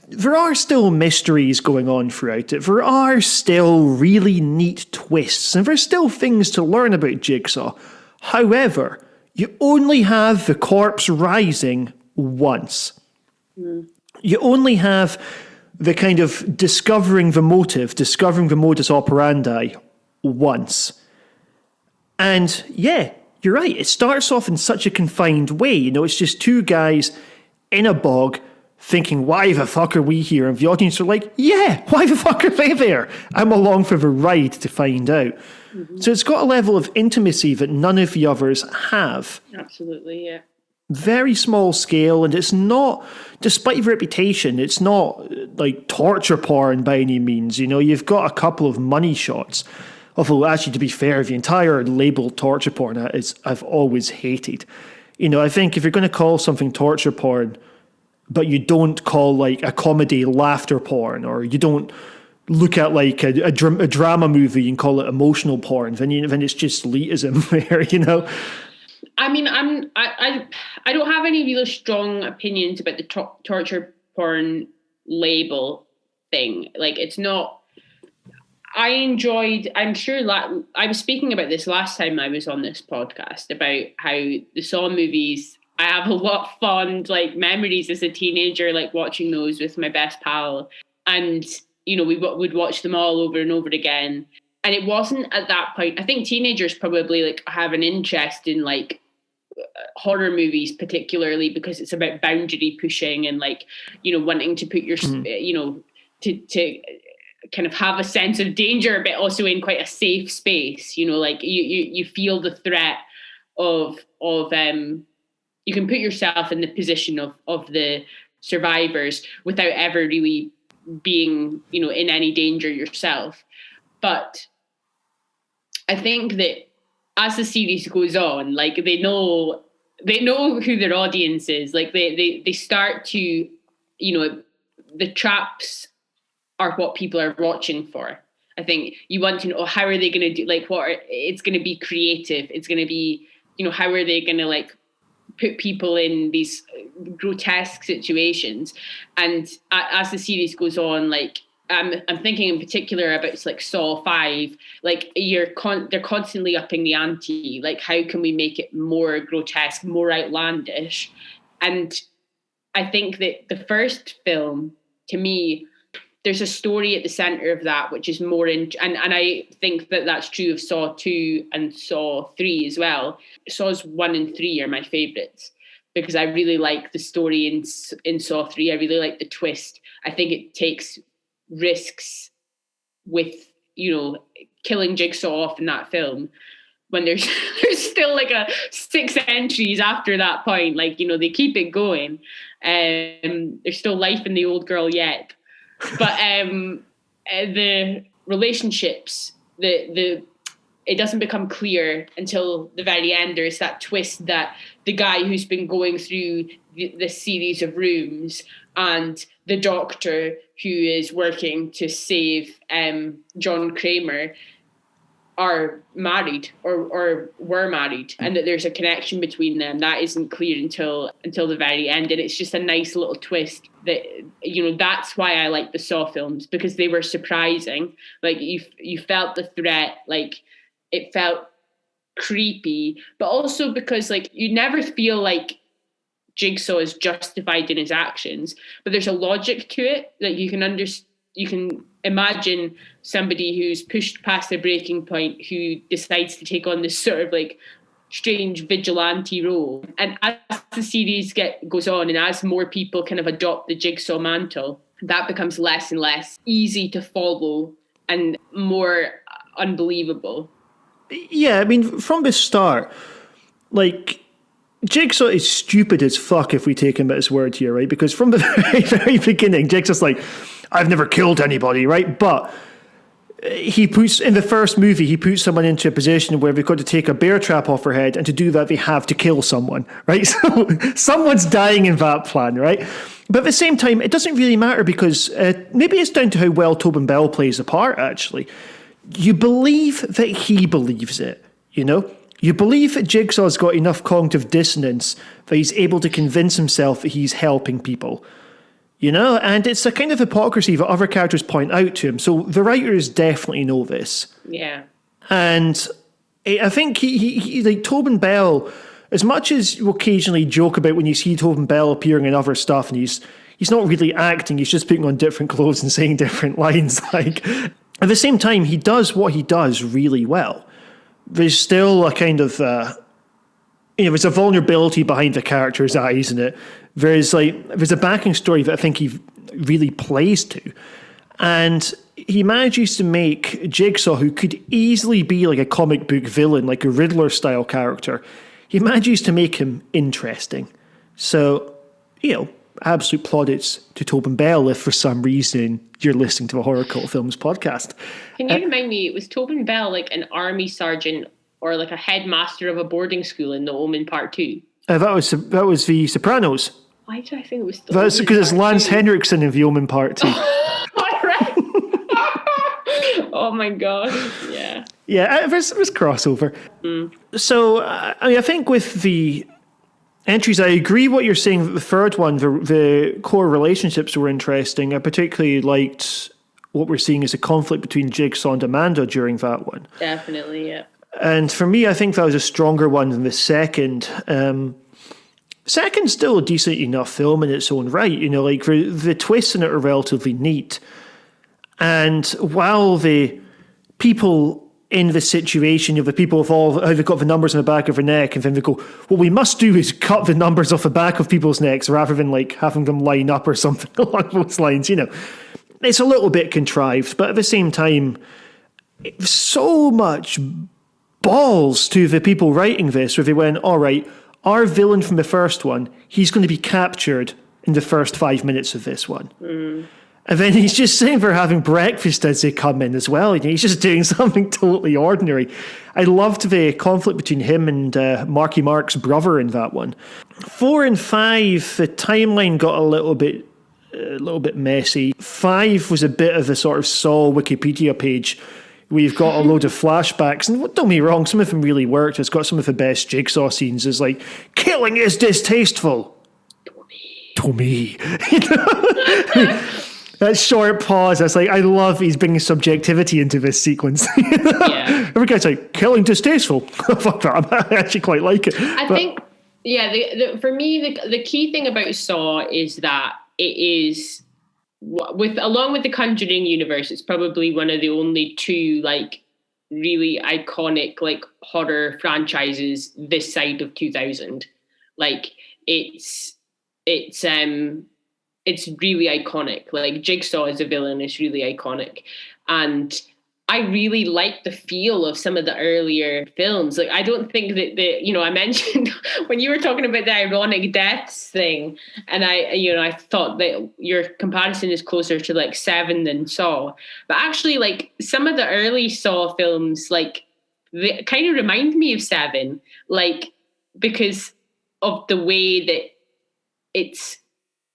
there are still mysteries going on throughout it. There are still really neat twists, and there's still things to learn about Jigsaw. However, you only have the corpse rising once. You only have the kind of discovering the motive, discovering the modus operandi once. And yeah, you're right. It starts off in such a confined way. You know, it's just two guys in a bog thinking, why the fuck are we here? And the audience are like, yeah, why the fuck are they there? I'm along for the ride to find out. So it's got a level of intimacy that none of the others have. Absolutely, yeah. Very small scale, and it's not, despite the reputation, it's not like torture porn by any means. You know, you've got a couple of money shots. Although, actually, to be fair, the entire label torture porn I've always hated. You know, I think if you're going to call something torture porn, but you don't call like a comedy laughter porn, or you don't look at like a drama movie and call it emotional porn, then it's just elitism there, you know? I mean, I don't have any real strong opinions about the torture porn label thing. Like, it's not. I'm sure I was speaking about this last time I was on this podcast about how the Saw movies, I have a lot of fond like memories as a teenager, like watching those with my best pal, and you know, we would watch them all over and over again. And it wasn't at that point. I think teenagers probably like have an interest in like horror movies, particularly because it's about boundary pushing and like, you know, wanting to put your, you know, to kind of have a sense of danger, but also in quite a safe space. You know, like you feel the threat of you can put yourself in the position of the survivors without ever really being, you know, in any danger yourself. But I think that as the series goes on, like they know who their audience is. Like they start to, you know, the traps are what people are watching for. I think you want to know, how are they going to do, like, it's going to be creative. It's going to be, you know, how are they going to like put people in these grotesque situations. And as the series goes on, like I'm thinking in particular about like Saw 5, like they're constantly upping the ante. Like, how can we make it more grotesque, more outlandish? And I think that the first film, to me, there's a story at the center of that, which is more and I think that that's true of Saw 2 and Saw 3 as well. Saws 1 and 3 are my favorites because I really like the story in Saw 3. I really like the twist. I think it takes risks with, killing Jigsaw off in that film when there's still like 6 entries after that point. Like, they keep it going. There's still life in the old girl yet. But the relationships, it doesn't become clear until the very end. There's that twist that the guy who's been going through the series of rooms and the doctor who is working to save John Kramer are married or were married, and that there's a connection between them that isn't clear until the very end. And it's just a nice little twist that, that's why I like the Saw films, because they were surprising. Like you felt the threat, like it felt creepy, but also because like you never feel like Jigsaw is justified in his actions, but there's a logic to it. Like you can imagine somebody who's pushed past their breaking point who decides to take on this sort of like strange vigilante role. And as the series goes on, and as more people kind of adopt the Jigsaw mantle, that becomes less and less easy to follow and more unbelievable. Yeah, I mean, from the start, like, Jigsaw is stupid as fuck if we take him at his word here, right? Because from the very, very beginning, Jigsaw's like, I've never killed anybody, right? But in the first movie, he puts someone into a position where they've got to take a bear trap off her head, and to do that, they have to kill someone, right? So someone's dying in that plan, right? But at the same time, it doesn't really matter because maybe it's down to how well Tobin Bell plays the part, actually. You believe that he believes it, You believe that Jigsaw's got enough cognitive dissonance that he's able to convince himself that he's helping people. And it's a kind of hypocrisy that other characters point out to him. So the writers definitely know this. Yeah. And I think he like Tobin Bell, as much as you occasionally joke about when you see Tobin Bell appearing in other stuff and he's not really acting, he's just putting on different clothes and saying different lines. Like, at the same time, he does what he does really well. There's still a kind of, there's a vulnerability behind the character's eyes in it. There's a backing story that I think he really plays to. And he manages to make Jigsaw, who could easily be like a comic book villain, like a Riddler-style character, he manages to make him interesting. So, absolute plaudits to Tobin Bell if for some reason you're listening to a Horror Cult Films podcast. Can you remind me, was Tobin Bell like an army sergeant or like a headmaster of a boarding school in The Omen Part 2? That was The Sopranos. Why did I think it was The That's Omen because it's Part Lance 2? Henriksen in The Omen Part 2. Oh my god, yeah. Yeah, there's crossover. So, I think with the entries, I agree what you're saying. That the third one, the core relationships were interesting. I particularly liked what we're seeing as a conflict between Jigsaw and Amanda during that one. Definitely, yeah. And for me, I think that was a stronger one than the second. Second's still a decent enough film in its own right. Like the twists in it are relatively neat. And while the people in the situation, the people of all, how they've got the numbers on the back of their neck, and then they go, what we must do is cut the numbers off the back of people's necks rather than like having them line up or something along those lines, It's a little bit contrived, but at the same time, so much balls to the people writing this, where they went, all right, our villain from the first one, he's going to be captured in the first 5 minutes of this one. And then he's just sitting there having breakfast as they come in as well. He's just doing something totally ordinary. I loved the conflict between him and Marky Mark's brother in that one. 4 and 5, the timeline got a little bit messy. 5 was a bit of a sort of Saw Wikipedia page. We've got a load of flashbacks, and don't get me wrong, some of them really worked. It's got some of the best Jigsaw scenes. It's like, killing is distasteful. To me. That short pause, that's like, I love he's bringing subjectivity into this sequence. Yeah. Every guy's like, killing distasteful. Fuck that, I actually quite like it. I think, for me, the key thing about Saw is that it is along with the Conjuring universe, it's probably one of the only two like really iconic like horror franchises this side of 2000. Like it's really iconic. Like Jigsaw as a villain is really iconic, and I really like the feel of some of the earlier films. Like, I don't think that I mentioned when you were talking about the ironic deaths thing, and I thought that your comparison is closer to like Seven than Saw. But actually, like some of the early Saw films, like they kind of remind me of Seven, like because of the way that it's,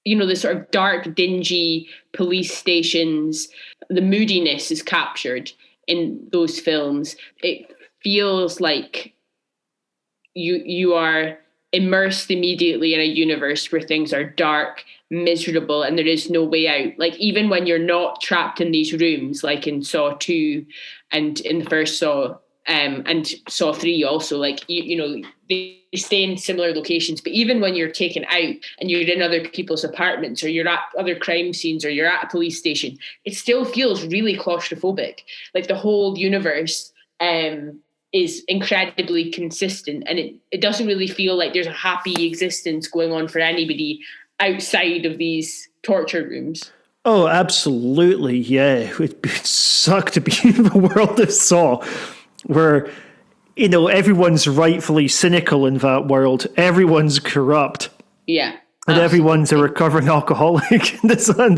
the sort of dark, dingy police stations, the moodiness is captured in those films. It feels like you are immersed immediately in a universe where things are dark, miserable, and there is no way out. Like even when you're not trapped in these rooms, like in Saw 2 and in the first Saw, and Saw 3 also, like they stay in similar locations, but even when you're taken out and you're in other people's apartments or you're at other crime scenes or you're at a police station, it still feels really claustrophobic. Like the whole universe is incredibly consistent, and it doesn't really feel like there's a happy existence going on for anybody outside of these torture rooms. Oh, absolutely, yeah. It'd suck to be in the world of Saw, where everyone's rightfully cynical in that world. Everyone's corrupt. Yeah. And everyone's a recovering alcoholic. And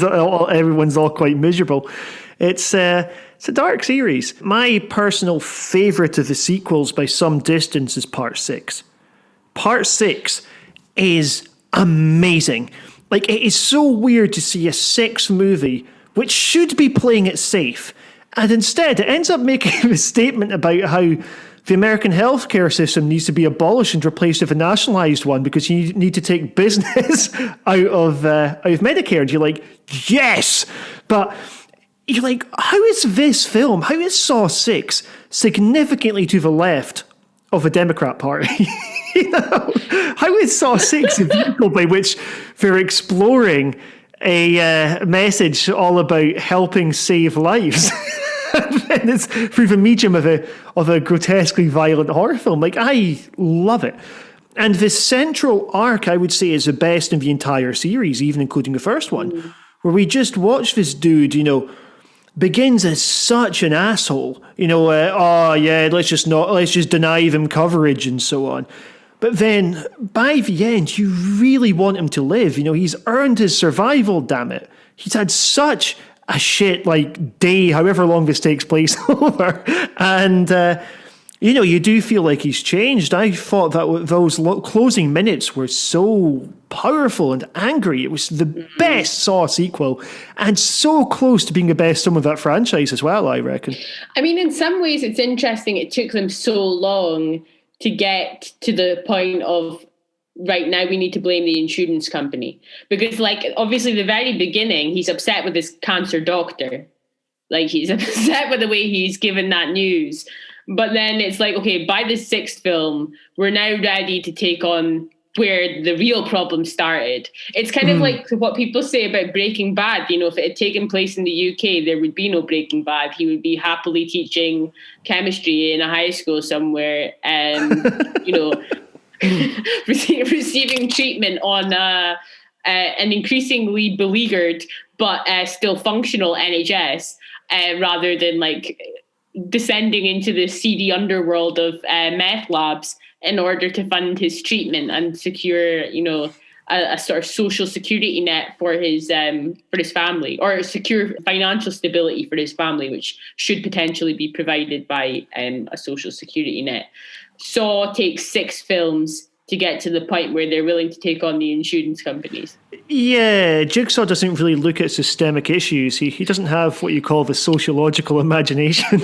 everyone's all quite miserable. It's a dark series. My personal favourite of the sequels by some distance is Part 6. Part 6 is amazing. Like, it is so weird to see a sixth movie, which should be playing it safe, and instead it ends up making a statement about how the American healthcare system needs to be abolished and replaced with a nationalized one because you need to take business out of Medicare. And you're like, yes! But you're like, how is this film, how is Saw 6 significantly to the left of the Democrat Party? How is Saw 6 a vehicle by which they're exploring a message all about helping save lives? And it's through the medium of a grotesquely violent horror film. Like, I love it. And the central arc, I would say, is the best in the entire series, even including the first one, where we just watch this dude, begins as such an asshole. Let's just deny them coverage and so on. But then, by the end, you really want him to live. He's earned his survival, damn it. He's had such a shit, day, however long this takes place over. And, you do feel like he's changed. I thought that those closing minutes were so powerful and angry. It was the best Saw sequel and so close to being the best film of that franchise as well, I reckon. I mean, in some ways, it's interesting. It took them so long to get to the point of, right now we need to blame the insurance company. Because, obviously, the very beginning, he's upset with his cancer doctor. He's upset with the way he's given that news. But then it's like, okay, by the sixth film, we're now ready to take on where the real problem started. It's kind of like what people say about Breaking Bad. If it had taken place in the UK, there would be no Breaking Bad. He would be happily teaching chemistry in a high school somewhere, receiving treatment on an increasingly beleaguered but still functional NHS, rather than descending into the seedy underworld of meth labs in order to fund his treatment and secure, a sort of social security net for his family, or secure financial stability for his family, which should potentially be provided by a social security net. Saw takes 6 films to get to the point where they're willing to take on the insurance companies. Yeah, Jigsaw doesn't really look at systemic issues. He doesn't have what you call the sociological imagination.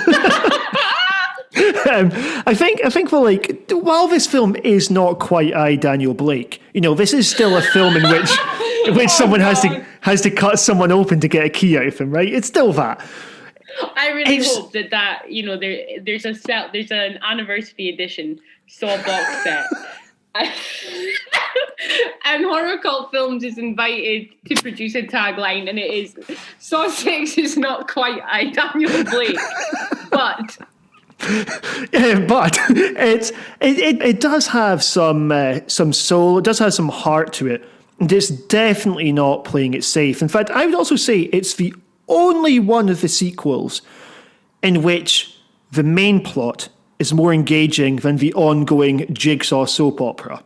I think while this film is not quite I, Daniel Blake, this is still a film in which someone has to cut someone open to get a key out of him, right? It's still that. I really hope that there's an anniversary edition Saw box set. And Horror Cult Films is invited to produce a tagline, and it is Saw 6 is not quite Daniel Blake, but but it does have some soul. It does have some heart to it. And it's definitely not playing it safe. In fact, I would also say it's the only one of the sequels in which the main plot is more engaging than the ongoing Jigsaw soap opera.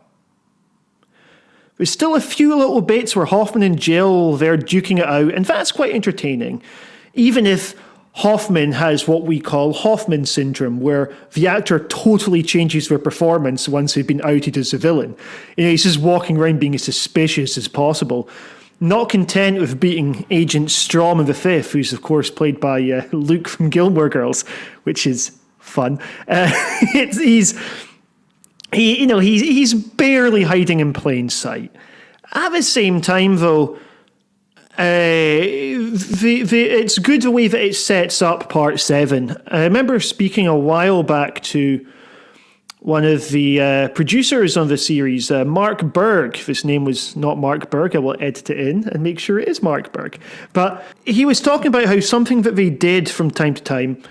There's still a few little bits where Hoffman and Jill, they're duking it out, and that's quite entertaining. Even if Hoffman has what we call Hoffman syndrome, where the actor totally changes their performance once they've been outed as a villain. He's just walking around being as suspicious as possible. Not content with beating Agent Strom V, who's of course played by Luke from Gilmore Girls, which is fun. He's barely hiding in plain sight. At the same time, though, it's good the way that it sets up Part 7. I remember speaking a while back to one of the producers on the series, Mark Berg. If his name was not Mark Berg, I will edit it in and make sure it is Mark Berg. But he was talking about how something that they did from time to time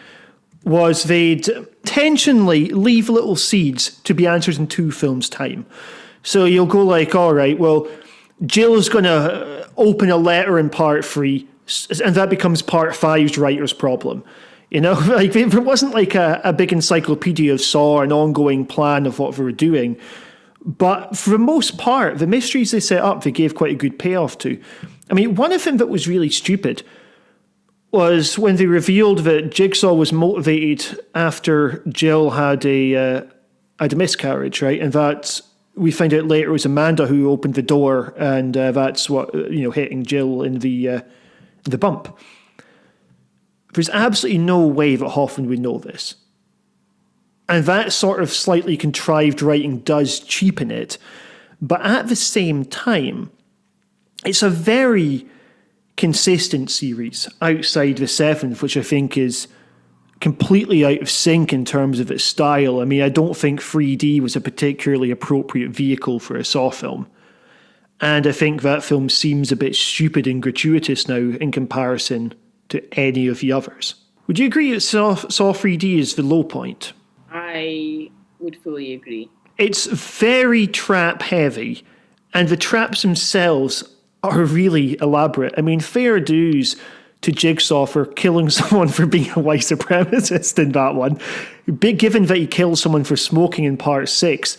was they'd intentionally leave little seeds to be answered in 2 films' time. So you'll go like, all right, well, Jill's going to open a letter in Part 3, and that becomes Part 5's writer's problem. Like there wasn't like a big encyclopedia of Saw or an ongoing plan of what they were doing. But for the most part, the mysteries they set up, they gave quite a good payoff to. I mean, one of them that was really stupid was when they revealed that Jigsaw was motivated after Jill had a miscarriage, right? And that we find out later it was Amanda who opened the door, and that's what hitting Jill in the bump. There's absolutely no way that Hoffman would know this, and that sort of slightly contrived writing does cheapen it. But at the same time, it's a very consistent series outside the 7th, which I think is completely out of sync in terms of its style. I mean, I don't think 3D was a particularly appropriate vehicle for a Saw film. And I think that film seems a bit stupid and gratuitous now in comparison to any of the others. Would you agree that Saw 3D is the low point? I would fully agree. It's very trap heavy, and the traps themselves are really elaborate. I mean, fair dues to Jigsaw for killing someone for being a white supremacist in that one. Given that he killed someone for smoking in Part 6,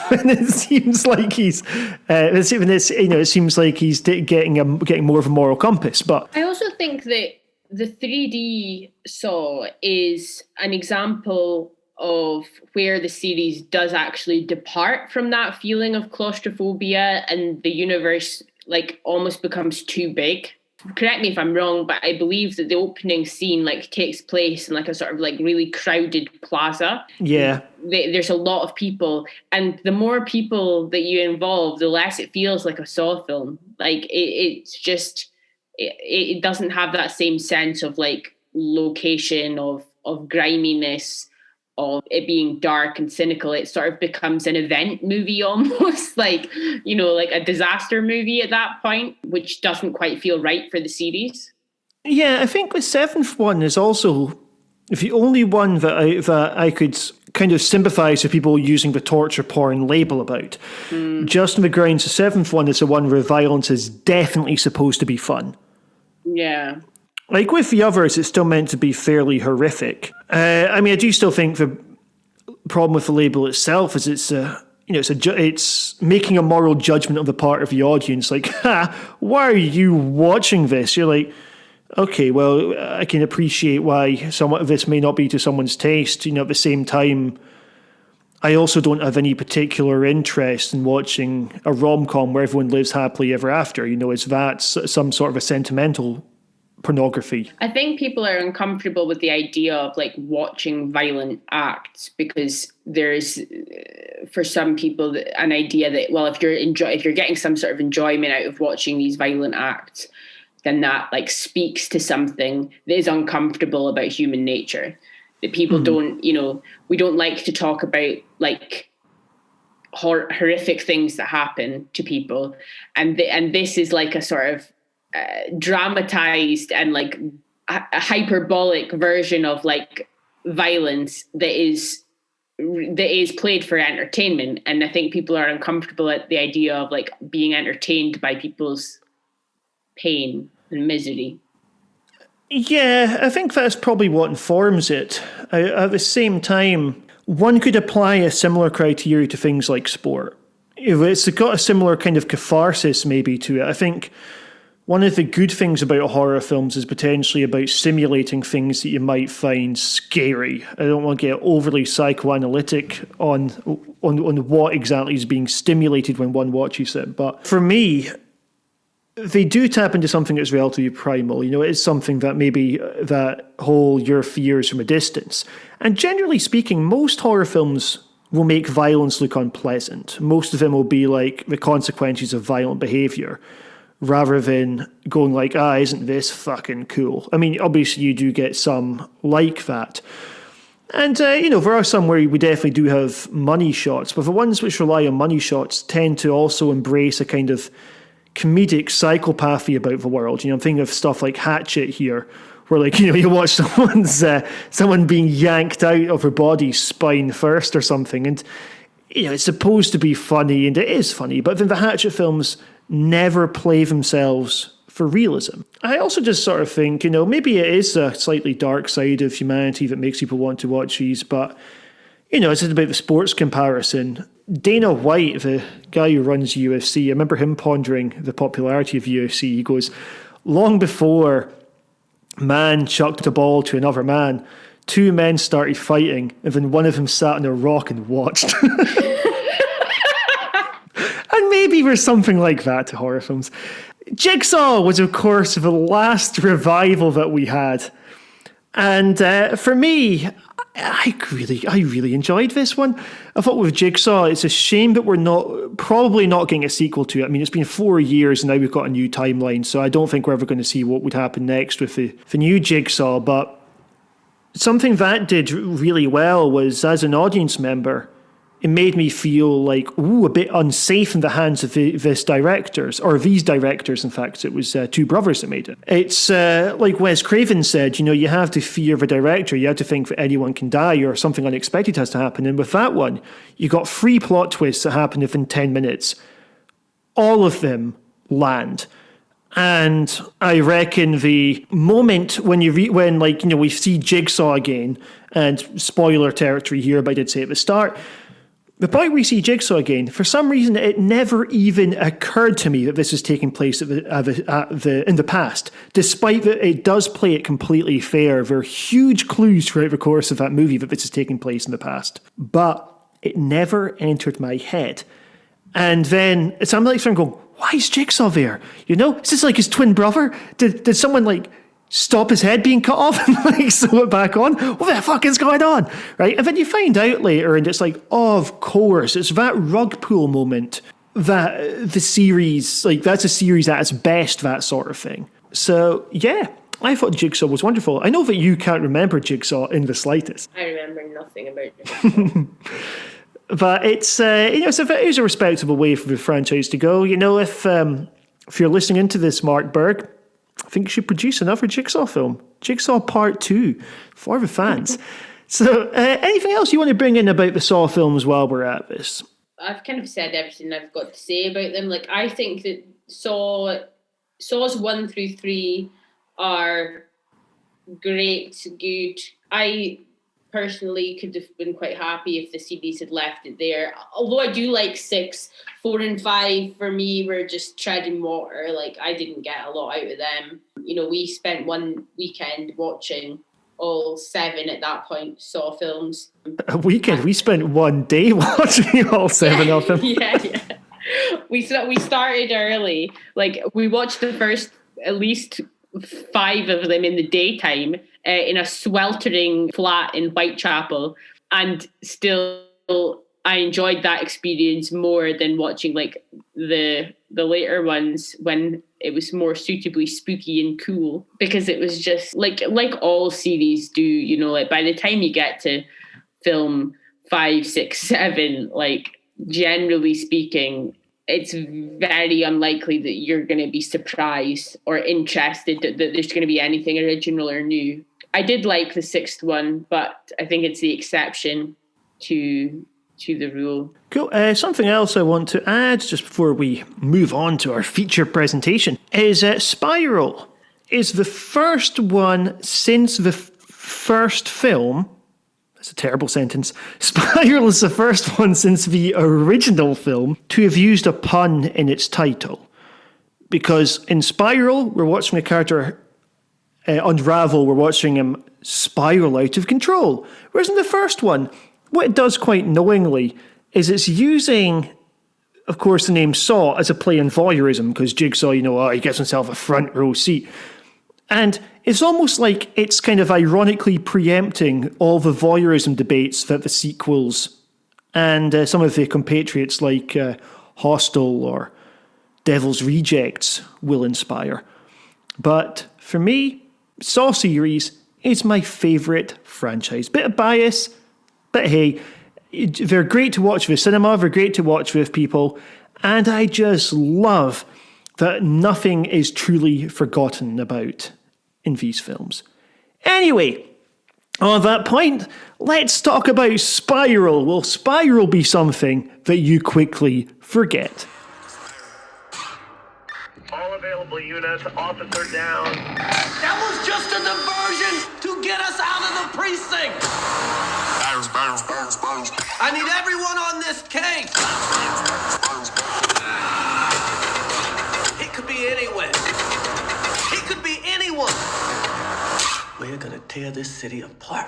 and it seems like it seems like he's getting more of a moral compass. But I also think that the 3D Saw is an example of where the series does actually depart from that feeling of claustrophobia, and the universe almost becomes too big. Correct me if I'm wrong, but I believe that the opening scene takes place in a sort of really crowded plaza. Yeah. There's a lot of people, and the more people that you involve, the less it feels like a Saw film. It doesn't have that same sense of location, of griminess, of it being dark and cynical. It sort of becomes an event movie almost, like a disaster movie at that point, which doesn't quite feel right for the series. Yeah, I think the 7th one is also the only one that I could kind of sympathise with people using the torture porn label about. Just on the grounds, the 7th one is the one where violence is definitely supposed to be fun. Yeah. Like with the others, it's still meant to be fairly horrific. I mean, I do still think the problem with the label itself is it's making a moral judgment on the part of the audience. Like, why are you watching this? You're like, okay, well, I can appreciate why some of this may not be to someone's taste. At the same time, I also don't have any particular interest in watching a rom-com where everyone lives happily ever after. Is that some sort of a sentimental pornography? I think people are uncomfortable with the idea of watching violent acts, because there's for some people an idea that, well, if you're getting some sort of enjoyment out of watching these violent acts, then that speaks to something that is uncomfortable about human nature, that people don't, we don't like to talk about horrific things that happen to people, and this is like a sort of dramatized and like a hyperbolic version of like violence that is played for entertainment. And I think people are uncomfortable at the idea of like being entertained by people's pain and misery. Yeah, I think that's probably what informs it. At the same time, one could apply a similar criteria to things like sport. It's got a similar kind of catharsis maybe to it. I think one of the good things about horror films is potentially about simulating things that you might find scary. I don't want to get overly psychoanalytic on what exactly is being stimulated when one watches it. But for me, they do tap into something that's relatively primal. You know, it's something that maybe that whole your fears from a distance. And generally speaking, most horror films will make violence look unpleasant. Most of them will be like the consequences of violent behavior, rather than going like, isn't this fucking cool? I mean, obviously you do get some like that. And, there are some where we definitely do have money shots, but the ones which rely on money shots tend to also embrace a kind of comedic psychopathy about the world. I'm thinking of stuff like Hatchet here, where like, you watch someone being yanked out of her body's spine first or something, and, it's supposed to be funny, and it is funny, but then the Hatchet films never play themselves for realism. I also just sort of think, maybe it is a slightly dark side of humanity that makes people want to watch these, but, it's about the sports comparison. Dana White, the guy who runs UFC, I remember him pondering the popularity of UFC. He goes, long before man chucked a ball to another man, two men started fighting, and then one of them sat on a rock and watched. And maybe there's something like that to horror films. Jigsaw was, of course, the last revival that we had. And for me, I really enjoyed this one. I thought with Jigsaw, it's a shame that we're probably not getting a sequel to it. I mean, it's been 4 years and now we've got a new timeline, so I don't think we're ever going to see what would happen next with the new Jigsaw. But something that did really well was, as an audience member, it made me feel like, a bit unsafe in the hands of these directors. In fact, it was two brothers that made it. It's like Wes Craven said, you have to fear the director. You have to think that anyone can die or something unexpected has to happen. And with that one, you got 3 plot twists that happen within 10 minutes. All of them land. And I reckon the moment when we see Jigsaw again, and spoiler territory here, but I did say at the start, the point we see Jigsaw again, for some reason, it never even occurred to me that this is taking place in the past. Despite that it does play it completely fair, there are huge clues throughout the course of that movie that this is taking place in the past. But it never entered my head. And then it's I'm like going, why is Jigsaw there? Is this like his twin brother? Did someone stop his head being cut off and sew it back on? What the fuck is going on? Right? And then you find out later, and it's like, of course, it's that rug pull moment that the series, that's a series at its best, that sort of thing. So, yeah, I thought Jigsaw was wonderful. I know that you can't remember Jigsaw in the slightest. I remember nothing about Jigsaw. But it's, it is a respectable way for the franchise to go. If you're listening into this, Mark Berg, I think you should produce another Jigsaw film. Jigsaw Part 2 for the fans. So anything else you want to bring in about the Saw films while we're at this? I've kind of said everything I've got to say about them. I think that Saws 1 through 3 are great, good. I personally could have been quite happy if the series had left it there. Although I do like 6, 4 and 5 for me were just treading water. I didn't get a lot out of them. We spent one weekend watching all 7 at that point Saw films. A weekend? We spent one day watching all 7 of them. Yeah. We started early. We watched the first at least 5 of them in the daytime in a sweltering flat in Whitechapel, and still I enjoyed that experience more than watching the later ones when it was more suitably spooky and cool, because it was just like all series do, by the time you get to film 5, 6, 7, generally speaking, it's very unlikely that you're going to be surprised or interested that there's going to be anything original or new. I did like the sixth one, but I think it's the exception to the rule. Cool. Something else I want to add just before we move on to our feature presentation is Spiral is the first one since the first film. That's a terrible sentence. Spiral is the first one since the original film to have used a pun in its title. Because in Spiral, we're watching a character unravel, we're watching him spiral out of control. Whereas in the first one, what it does quite knowingly is it's using, of course, the name Saw as a play on voyeurism, because Jigsaw, he gives himself a front row seat. And it's almost like it's kind of ironically preempting all the voyeurism debates that the sequels and some of the compatriots like Hostel or Devil's Rejects will inspire. But for me, Saw series is my favourite franchise. Bit of bias, but hey, they're great to watch with cinema, they're great to watch with people, and I just love that nothing is truly forgotten about in these films. Anyway, on that point, let's talk about Spiral. Will Spiral be something that you quickly forget? All available units, officer down. That was just a diversion to get us out of the precinct. I need everyone on this case. It could be anywhere. It could be anyone. We're gonna tear this city apart.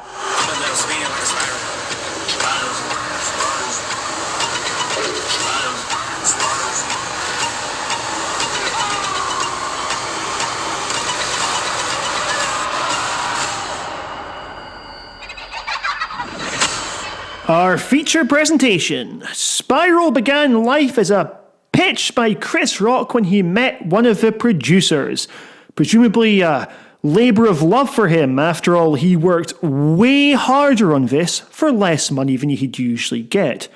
Our feature presentation. Spiral began life as a pitch by Chris Rock when he met one of the producers. Presumably a labour of love for him. After all, he worked way harder on this for less money than he'd usually get,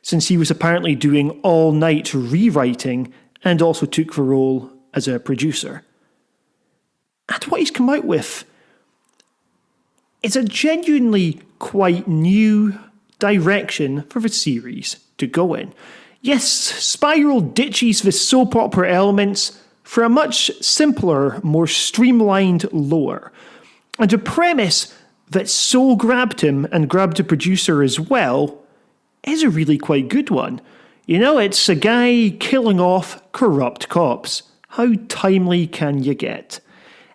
since he was apparently doing all-night rewriting and also took the role as a producer. And what he's come out with is a genuinely quite new direction for the series to go in. Yes, Spiral ditches the soap opera elements for a much simpler, more streamlined lore, and a premise that so grabbed him and grabbed the producer as well is a really quite good one. It's a guy killing off corrupt cops. How timely can you get?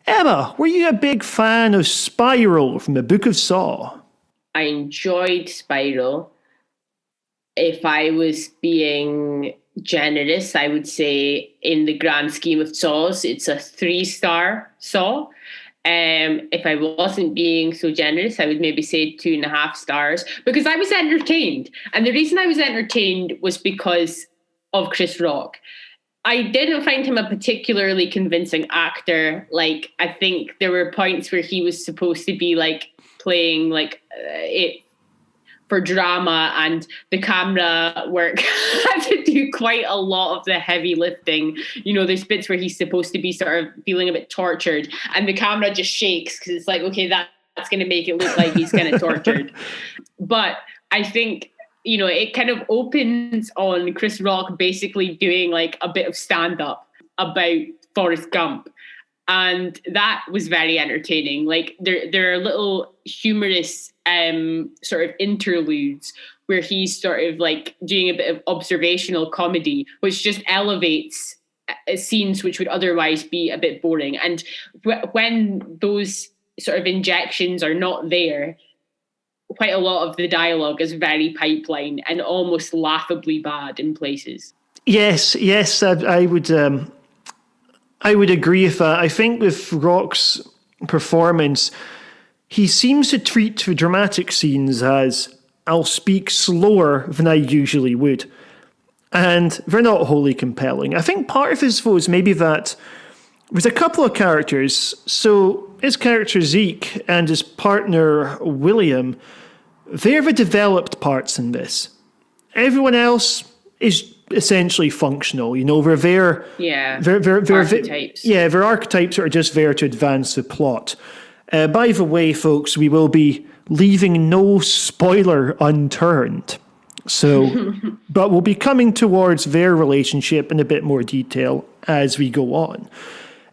Emma, were you a big fan of Spiral from the Book of Saw? I enjoyed Spiral. If I was being generous, I would say in the grand scheme of Saws, it's a 3-star Saw. If I wasn't being so generous, I would maybe say 2.5 stars, because I was entertained. And the reason I was entertained was because of Chris Rock. I didn't find him a particularly convincing actor. Like, I think there were points where he was supposed to be like playing like it for drama, and the camera work had to do quite a lot of the heavy lifting. There's bits where he's supposed to be sort of feeling a bit tortured, and the camera just shakes because it's like, okay, that's going to make it look like he's kind of tortured. But I think, it kind of opens on Chris Rock basically doing like a bit of stand-up about Forrest Gump. And that was very entertaining. Like there are little humorous sort of interludes where he's sort of like doing a bit of observational comedy, which just elevates scenes which would otherwise be a bit boring. And when those sort of injections are not there, quite a lot of the dialogue is very pipeline and almost laughably bad in places. Yes, I would agree with that. I think with Rock's performance, he seems to treat the dramatic scenes as, I'll speak slower than I usually would. And they're not wholly compelling. I think part of his is maybe that there's a couple of characters. So his character Zeke and his partner William, they're the developed parts in this. Everyone else is essentially functional. They're there. Yeah. They're archetypes. They're archetypes that are just there to advance the plot. By the way, folks, we will be leaving no spoiler unturned. So, but we'll be coming towards their relationship in a bit more detail as we go on.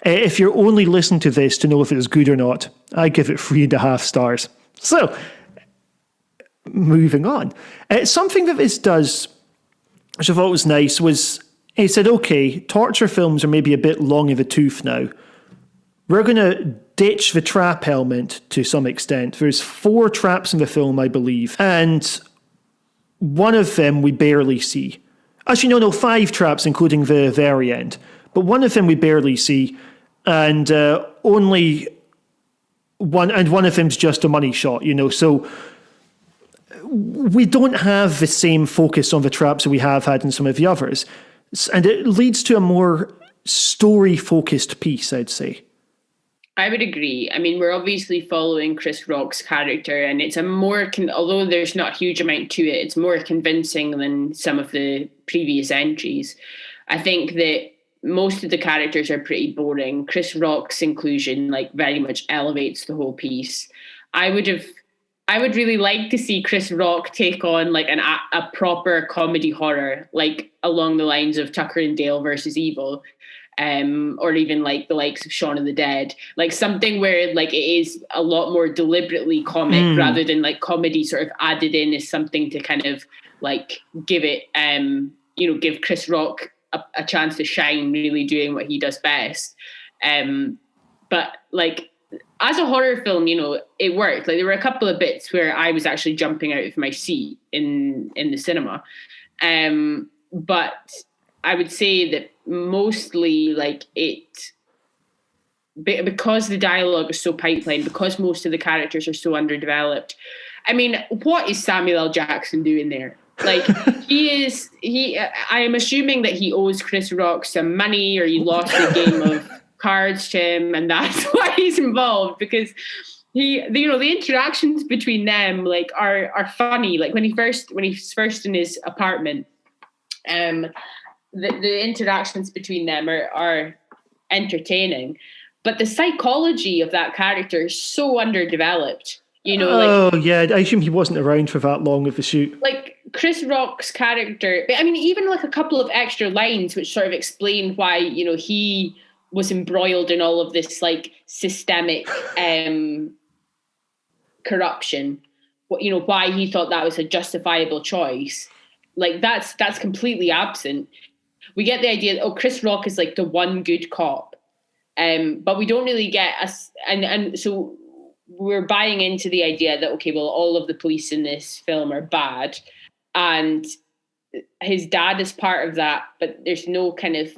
If you're only listening to this to know if it is good or not, I give it 3.5 stars. So, moving on. Something that this does, which I thought was nice, was he said, okay, torture films are maybe a bit long in the tooth now. We're going to ditch the trap element to some extent. There's 4 traps in the film, I believe, and one of them we barely see. Actually, no, 5 traps, including the very end. But one of them we barely see, and only one of them's just a money shot, So we don't have the same focus on the traps that we have had in some of the others. And it leads to a more story-focused piece, I'd say. I would agree. I mean, we're obviously following Chris Rock's character, and it's a more, although there's not a huge amount to it, it's more convincing than some of the previous entries. I think that most of the characters are pretty boring. Chris Rock's inclusion, very much elevates the whole piece. I would really like to see Chris Rock take on a proper comedy horror, along the lines of Tucker and Dale versus Evil. Or even the likes of Shaun of the Dead, something where it is a lot more deliberately comic rather than comedy sort of added in as something to kind of give it, give Chris Rock a chance to shine, really doing what he does best. But as a horror film, it worked. There were a couple of bits where I was actually jumping out of my seat in the cinema. But I would say that mostly because the dialogue is so pipeline, because most of the characters are so underdeveloped. I mean, what is Samuel L. Jackson doing there? I am assuming that he owes Chris Rock some money, or he lost a game of cards to him, and that's why he's involved, because the interactions between them are funny. When he's first in his apartment, the interactions between them are entertaining, but the psychology of that character is so underdeveloped. I assume he wasn't around for that long of the shoot. Chris Rock's character, I mean, even a couple of extra lines which sort of explain why he was embroiled in all of this systemic corruption. Why he thought that was a justifiable choice. That's completely absent. We get the idea that, Chris Rock is the one good cop. But we don't really get and so we're buying into the idea that, okay, well, all of the police in this film are bad, and his dad is part of that, but there's no kind of,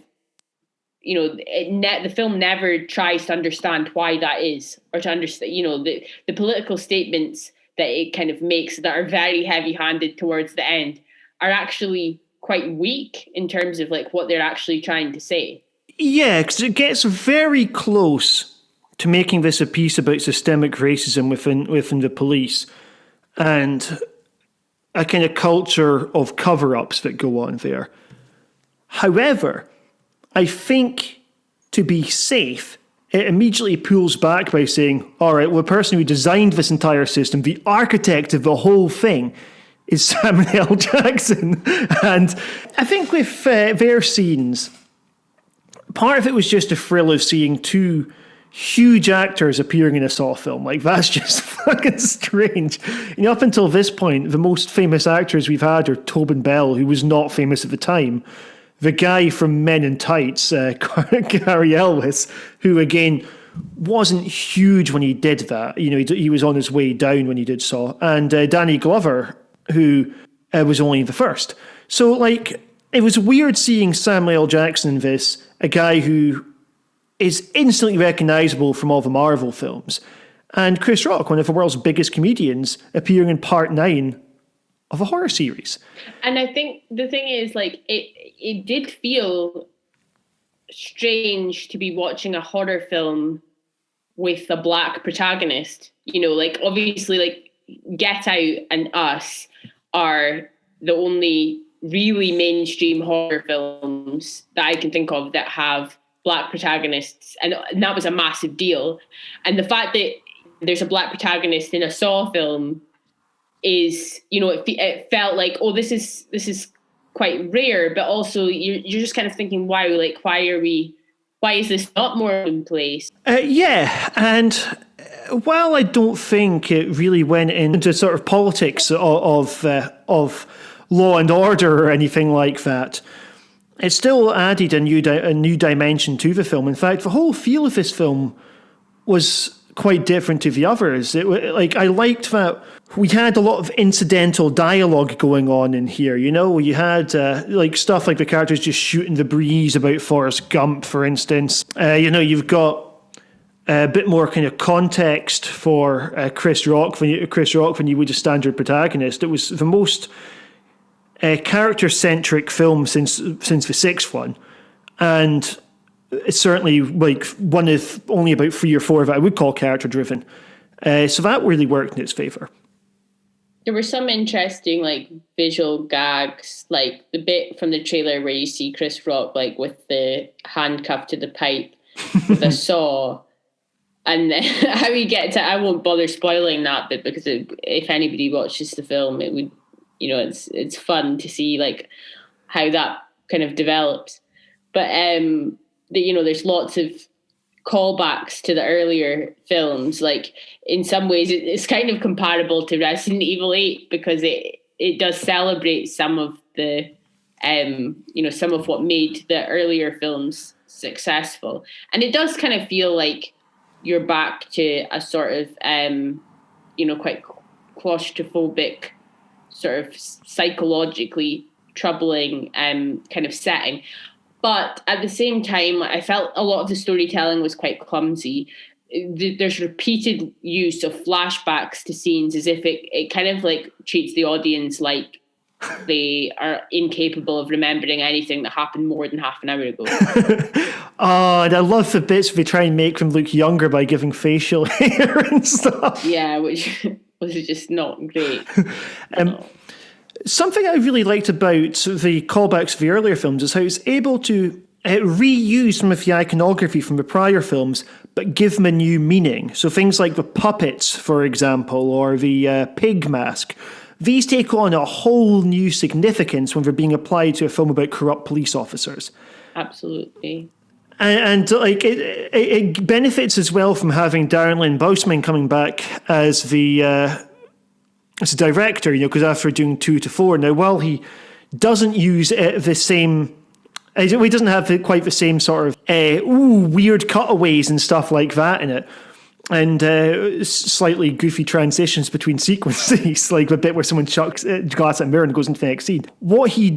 the film never tries to understand why that is, or to understand, the political statements that it kind of makes that are very heavy-handed towards the end are actually quite weak in terms of what they're actually trying to say. Yeah, because it gets very close to making this a piece about systemic racism within the police and a kind of culture of cover-ups that go on there. However, I think to be safe, it immediately pulls back by saying, all right, well, the person who designed this entire system, the architect of the whole thing, is Samuel L. Jackson. And I think with their scenes, part of it was just a thrill of seeing 2 huge actors appearing in a Saw film. That's just fucking strange. Up until this point, the most famous actors we've had are Tobin Bell, who was not famous at the time. The guy from Men in Tights, Gary Elwes, who again wasn't huge when he did that. He was on his way down when he did Saw. And Danny Glover, who was only the first. So, it was weird seeing Samuel L. Jackson in this, a guy who is instantly recognizable from all the Marvel films, and Chris Rock, one of the world's biggest comedians, appearing in part 9 of a horror series. And I think the thing is, it did feel strange to be watching a horror film with a black protagonist. Obviously, Get Out and Us are the only really mainstream horror films that I can think of that have Black protagonists, and that was a massive deal. And the fact that there's a Black protagonist in a Saw film is, it felt like, oh, this is quite rare, but also you're just kind of thinking, why is this not more in place? Yeah, and while I don't think it really went into sort of politics of law and order or anything like that, it still added a new dimension to the film. In fact, the whole feel of this film was quite different to the others. I liked that we had a lot of incidental dialogue going on in here. You had stuff like the characters just shooting the breeze about Forrest Gump, for instance. You've got a bit more kind of context for Chris Rock when you would a standard protagonist. It was the most character-centric film since the sixth one, and it's certainly one of only about 3 or 4 that I would call character-driven. So that really worked in its favour. There were some interesting visual gags, like the bit from the trailer where you see Chris Rock with the handcuff to the pipe with a saw. And then how we get to, I won't bother spoiling that bit because if anybody watches the film, it would, it's fun to see how that kind of develops. But there's lots of callbacks to the earlier films. In some ways, it's kind of comparable to Resident Evil 8 because it does celebrate some of the some of what made the earlier films successful, and it does kind of feel like you're back to a sort of quite claustrophobic, sort of psychologically troubling kind of setting. But at the same time, I felt a lot of the storytelling was quite clumsy. There's repeated use of flashbacks to scenes as if it kind of treats the audience like they are incapable of remembering anything that happened more than half an hour ago. Oh, and I love the bits they try and make them look younger by giving facial hair and stuff. Yeah, which was just not great. Something I really liked about the callbacks of the earlier films is how it's able to reuse some of the iconography from the prior films, but give them a new meaning. So things like the puppets, for example, or the pig mask, these take on a whole new significance when they're being applied to a film about corrupt police officers. Absolutely. And it benefits as well from having Darren Lynn Bousman coming back as the as a director, because after doing 2 to 4, now while he doesn't use the same, he doesn't have quite the same sort of weird cutaways and stuff like that in it, and slightly goofy transitions between sequences, like the bit where someone chucks glass at a mirror and goes into the next scene. What he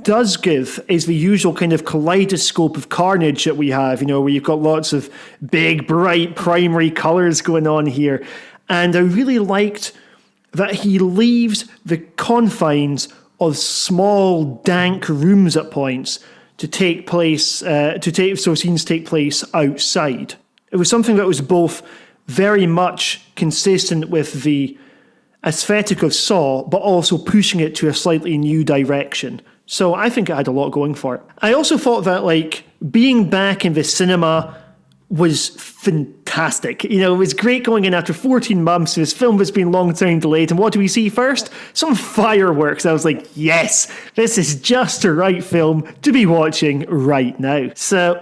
does give is the usual kind of kaleidoscope of carnage that we have, where you've got lots of big, bright, primary colours going on here. And I really liked that he leaves the confines of small, dank rooms at points to take place, so scenes take place outside. It was something that was both very much consistent with the aesthetic of Saw, but also pushing it to a slightly new direction. So I think it had a lot going for it. I also thought that being back in the cinema was fantastic. It was great going in after 14 months. This film has been long time delayed. And what do we see first? Some fireworks. I was like, yes, this is just the right film to be watching right now. So,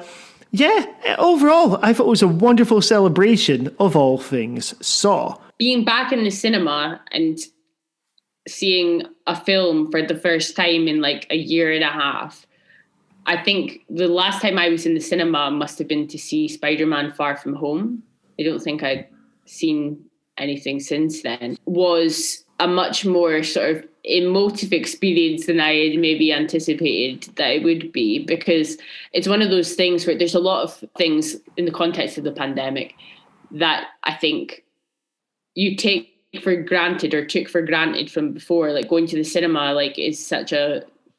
yeah, overall, I thought it was a wonderful celebration of all things Saw. Being back in the cinema and seeing a film for the first time in a year and a half, I think the last time I was in the cinema must have been to see Spider-Man Far From Home. I don't think I'd seen anything since then. Was a much more sort of emotive experience than I had maybe anticipated that it would be, because it's one of those things where there's a lot of things in the context of the pandemic that I think you take for granted or took for granted from before. Going to the cinema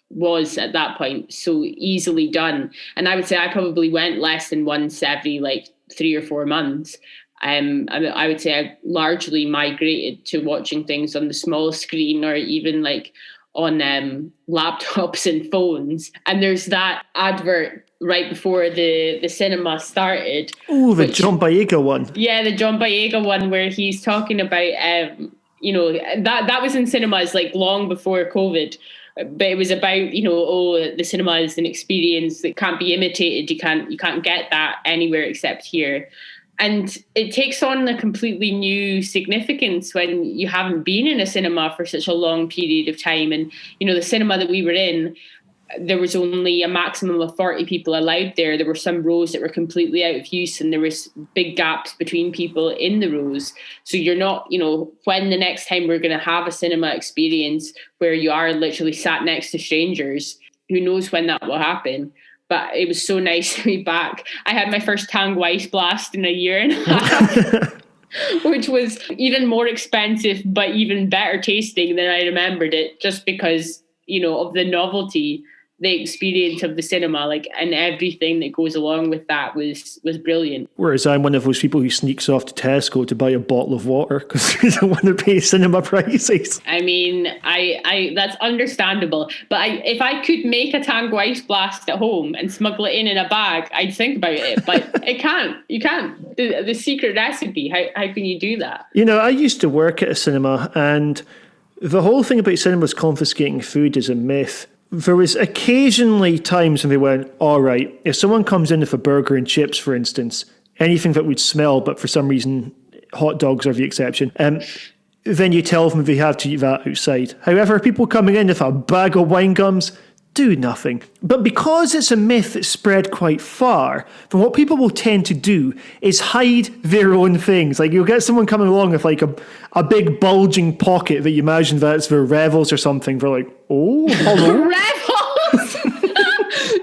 was at that point so easily done. And I would say I probably went less than once every 3 or 4 months. I would say I largely migrated to watching things on the small screen or even on laptops and phones. And there's that advert right before the cinema started. Oh, the John Boyega one. Yeah, the John Boyega one where he's talking about, that was in cinemas like long before COVID. But it was about, the cinema is an experience that can't be imitated. You can't get that anywhere except here. And it takes on a completely new significance when you haven't been in a cinema for such a long period of time. And, the cinema that we were in, there was only a maximum of 40 people allowed there. There were some rows that were completely out of use, and there was big gaps between people in the rows. So you're not, when the next time we're going to have a cinema experience where you are literally sat next to strangers, who knows when that will happen. But it was so nice to be back. I had my first Tango Ice Blast in a year and a half, which was even more expensive, but even better tasting than I remembered it, just because, of the novelty, the experience of the cinema, and everything that goes along with that was brilliant. Whereas I'm one of those people who sneaks off to Tesco to buy a bottle of water because I don't want to pay cinema prices. I mean, I that's understandable. But if I could make a Tango Ice Blast at home and smuggle it in a bag, I'd think about it. But it can't. You can't. The secret recipe, how can you do that? I used to work at a cinema, and the whole thing about cinemas confiscating food is a myth. There was occasionally times when they went, all right, if someone comes in with a burger and chips, for instance, anything that would smell, but for some reason hot dogs are the exception, then you tell them they have to eat that outside. However, people coming in with a bag of wine gums do nothing. But because it's a myth that spread quite far, then what people will tend to do is hide their own things. You'll get someone coming along with a big bulging pocket that you imagine that's their Revels or something. They're like, oh, hello. Revels? Do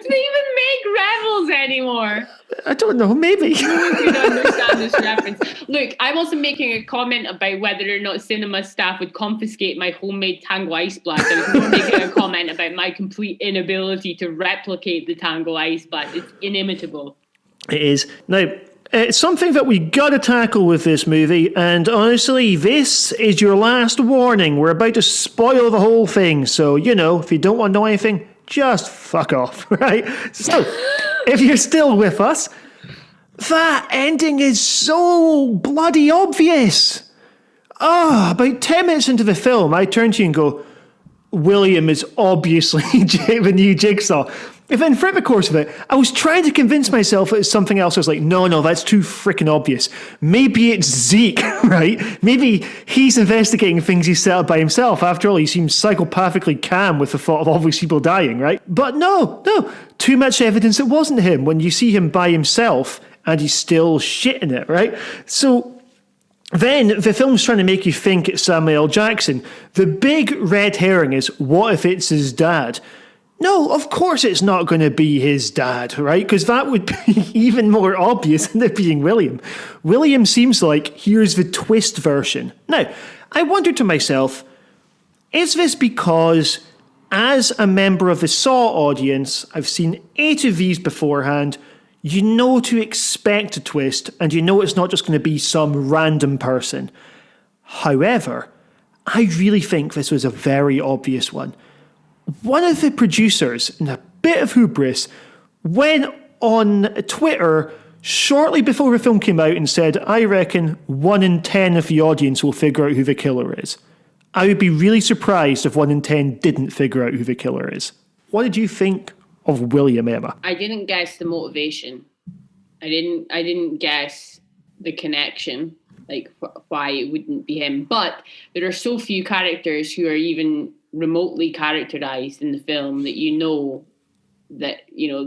they even make Revels anymore? I don't know, maybe. You don't understand this reference. Look, I wasn't making a comment about whether or not cinema staff would confiscate my homemade Tango Ice Blast. I was more making a comment about my complete inability to replicate the Tango Ice Blast. It's inimitable. It is. Now, it's something that we got to tackle with this movie, and honestly, this is your last warning. We're about to spoil the whole thing, so, if you don't want to know anything, just fuck off, right? So, if you're still with us, that ending is so bloody obvious. About 10 minutes into the film, I turn to you and go, William is obviously the new Jigsaw. And then throughout the course of it, I was trying to convince myself it's something else. I was like, no, that's too freaking obvious. Maybe it's Zeke, right? Maybe he's investigating things he set up by himself. After all, he seems psychopathically calm with the thought of all these people dying, right? But no, too much evidence it wasn't him when you see him by himself and he's still shitting it, right? So then the film's trying to make you think it's Samuel L. Jackson. The big red herring is, what if it's his dad? No, of course it's not going to be his dad, right? Because that would be even more obvious than it being William. William seems like here's the twist version. Now, I wondered to myself, is this because as a member of the Saw audience, I've seen 8 of these beforehand, you know to expect a twist, and you know it's not just going to be some random person. However, I really think this was a very obvious one. One of the producers, in a bit of hubris, went on Twitter shortly before the film came out and said, I reckon 1 in 10 of the audience will figure out who the killer is. I would be really surprised if 1 in 10 didn't figure out who the killer is. What did you think of William, Emma? I didn't guess the motivation. I didn't guess the connection, why it wouldn't be him. But there are so few characters who are even remotely characterized in the film that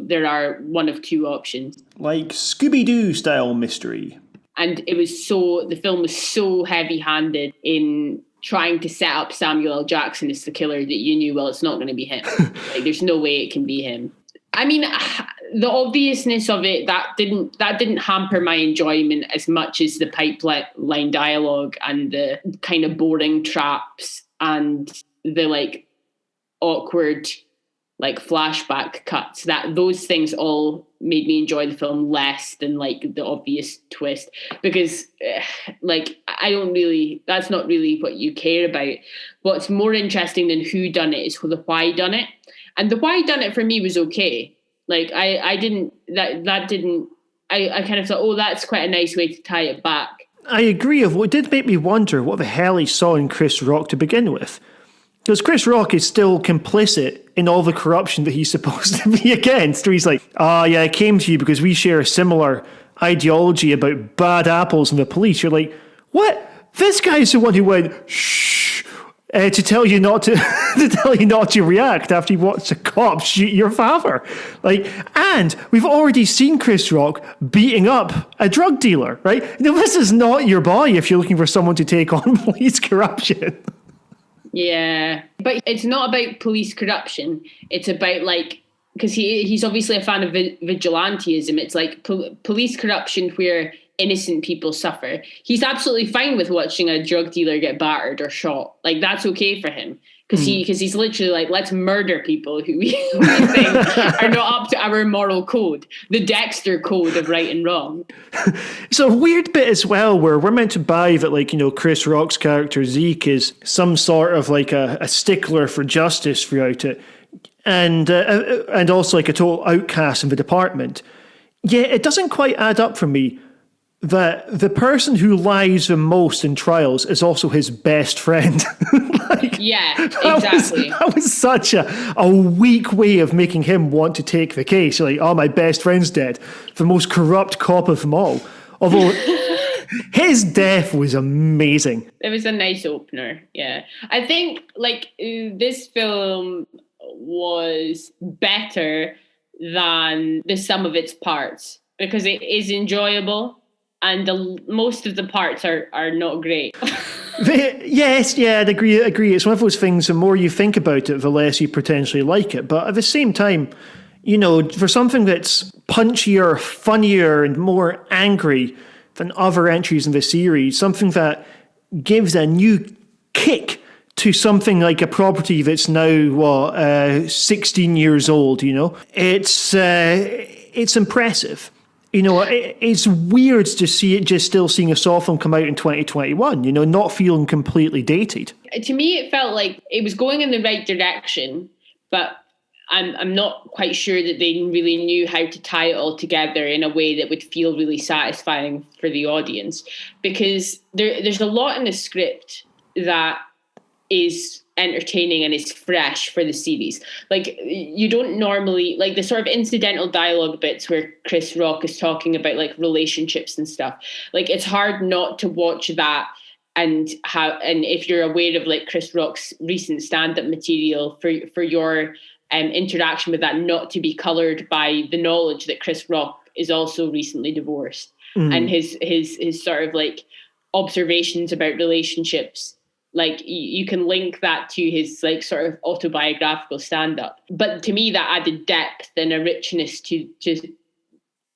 there are one of 2 options, like Scooby-Doo style mystery. And the film was so heavy-handed in trying to set up Samuel L. Jackson as the killer that you knew, well, it's not going to be him. There's no way it can be him. I mean, the obviousness of it, that didn't hamper my enjoyment as much as the pipeline dialogue and the kind of boring traps and the awkward like flashback cuts, that those things all made me enjoy the film less than like the obvious twist, because like that's not really what you care about. What's more interesting than who done it is the why done it, and the why done it for me was okay. Like I kind of thought, oh, that's quite a nice way to tie it back. I agree. It did make me wonder what the hell he saw in Chris Rock to begin with. Because Chris Rock is still complicit in all the corruption that he's supposed to be against. Where he's like, yeah, I came to you because we share a similar ideology about bad apples and the police. You're like, what? This guy's the one who went, shh, to tell you not to to tell you not to react after you watched a cop shoot your father. Like, and we've already seen Chris Rock beating up a drug dealer, right? Now, this is not your boy if you're looking for someone to take on police corruption. Yeah, but it's not about police corruption. It's about like, because he's obviously a fan of vigilantism. It's like police corruption where innocent people suffer. He's absolutely fine with watching a drug dealer get battered or shot. Like, that's okay for him. Because he's literally like, let's murder people who we think are not up to our moral code, the Dexter code of right and wrong. It's a weird bit as well where we're meant to buy that, like, you know, Chris Rock's character Zeke is some sort of like a stickler for justice throughout it, and also like a total outcast in the department. Yeah, it doesn't quite add up for me that the person who lies the most in trials is also his best friend. Like, yeah, exactly. That was such a weak way of making him want to take the case. Like, oh, my best friend's dead. The most corrupt cop of them all. Although his death was amazing. It was a nice opener, yeah. I think, like, this film was better than the sum of its parts because it is enjoyable. And most of the parts are not great. Yes, yeah, I'd agree. It's one of those things, the more you think about it, the less you potentially like it. But at the same time, you know, for something that's punchier, funnier, and more angry than other entries in the series, something that gives a new kick to something like a property that's now, 16 years old, you know, it's impressive. You know, it's weird to see it just still seeing a Saw film come out in 2021, you know, not feeling completely dated. To me, it felt like it was going in the right direction, but I'm not quite sure that they really knew how to tie it all together in a way that would feel really satisfying for the audience. Because there's a lot in the script that is entertaining and is fresh for the series. Like, you don't normally, like, the sort of incidental dialogue bits where Chris Rock is talking about like relationships and stuff, like, it's hard not to watch that and if you're aware of like Chris Rock's recent stand-up material, for your interaction with that not to be colored by the knowledge that Chris Rock is also recently divorced, and his sort of like observations about relationships. Like, you can link that to his like sort of autobiographical stand-up. But to me, that added depth and a richness to just,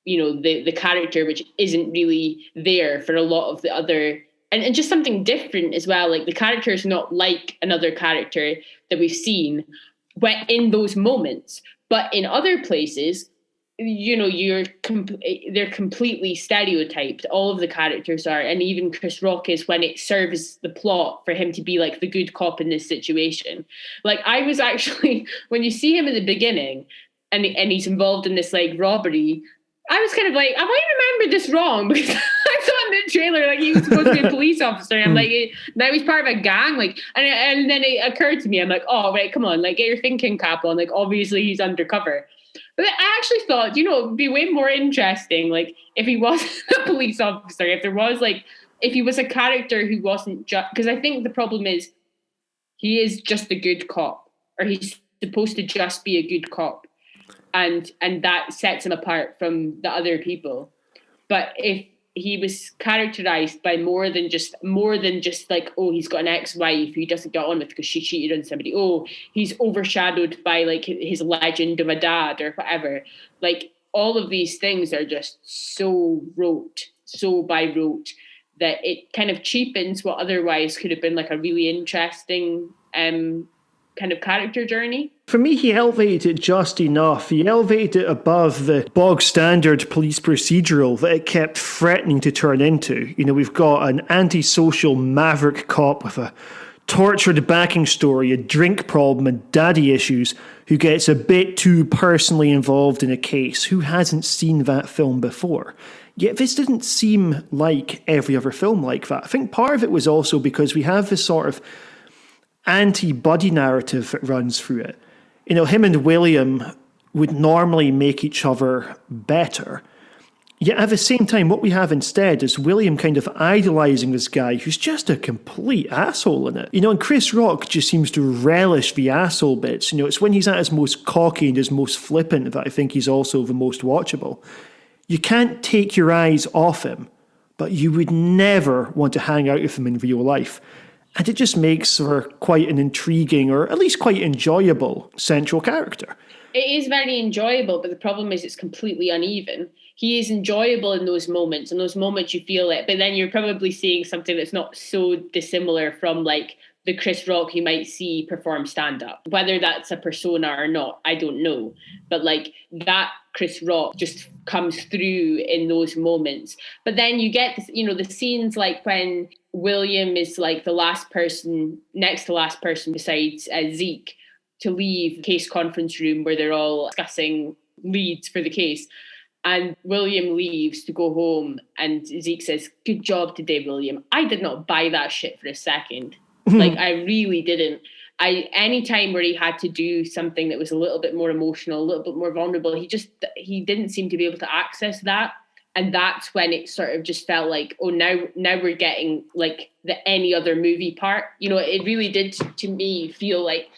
you know, the character, which isn't really there for a lot of the other, and just something different as well. Like, the character is not like another character that we've seen in those moments. But in other places, you know, they're completely stereotyped. All of the characters are, and even Chris Rock is, when it serves the plot for him to be like the good cop in this situation. Like, I was actually, when you see him at the beginning and he's involved in this like robbery, I was kind of like, have I remembered this wrong? Because I saw in the trailer like he was supposed to be a police officer. And I'm like, now he's part of a gang. Like, and then it occurred to me, I'm like, oh right, come on, like, get your thinking cap on. Like, obviously he's undercover. But I actually thought, you know, it would be way more interesting, like, if he wasn't a police officer, if he was a character who wasn't just, because I think the problem is he is just a good cop, or he's supposed to just be a good cop, and that sets him apart from the other people. But if he was characterized by more than just like, oh, he's got an ex-wife who he doesn't get on with because she cheated on somebody. Oh, he's overshadowed by like his legend of a dad or whatever. Like, all of these things are just so by rote, that it kind of cheapens what otherwise could have been like a really interesting kind of character journey. For me, he elevated it just enough. He elevated it above the bog standard police procedural that it kept threatening to turn into. You know, we've got an antisocial maverick cop with a tortured backing story, a drink problem, and daddy issues, who gets a bit too personally involved in a case. Who hasn't seen that film before? Yet this didn't seem like every other film like that. I think part of it was also because we have this sort of anti-buddy narrative that runs through it. You know, him and William would normally make each other better. Yet at the same time, what we have instead is William kind of idolising this guy who's just a complete asshole in it. You know, and Chris Rock just seems to relish the asshole bits. You know, it's when he's at his most cocky and his most flippant that I think he's also the most watchable. You can't take your eyes off him, but you would never want to hang out with him in real life. And it just makes for quite an intriguing, or at least quite enjoyable, central character. It is very enjoyable, but the problem is it's completely uneven. He is enjoyable in those moments. In those moments you feel it, but then you're probably seeing something that's not so dissimilar from like the Chris Rock you might see perform stand-up. Whether that's a persona or not, I don't know. But like that Chris Rock just comes through in those moments. But then you get, you know, the scenes like when William is like the last person, next to last person besides Zeke, to leave the case conference room where they're all discussing leads for the case. And William leaves to go home and Zeke says, "Good job today, William." I did not buy that shit for a second. Like, I really didn't. Any time where he had to do something that was a little bit more emotional, a little bit more vulnerable, he didn't seem to be able to access that. And that's when it sort of just felt like, oh, now we're getting like the any other movie part. You know, it really did to me feel like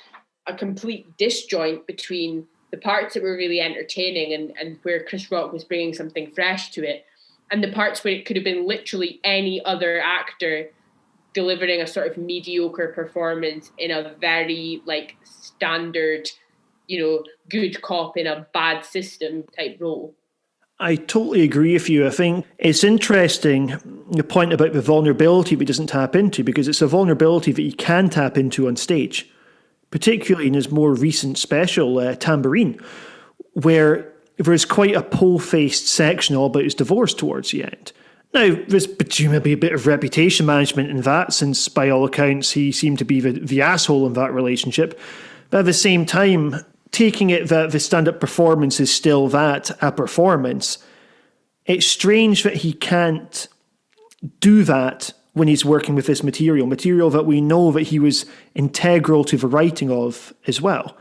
a complete disjoint between the parts that were really entertaining and where Chris Rock was bringing something fresh to it, and the parts where it could have been literally any other actor delivering a sort of mediocre performance in a very like standard, you know, good cop in a bad system type role. I totally agree with you. I think it's interesting, the point about the vulnerability that he doesn't tap into, because it's a vulnerability that he can tap into on stage, particularly in his more recent special, Tambourine, where there's quite a pole-faced section all about his divorce towards the end. Now, there's presumably a bit of reputation management in that, since by all accounts he seemed to be the asshole in that relationship. But at the same time, taking it that the stand-up performance is still that, a performance, it's strange that he can't do that when he's working with this material that we know that he was integral to the writing of as well.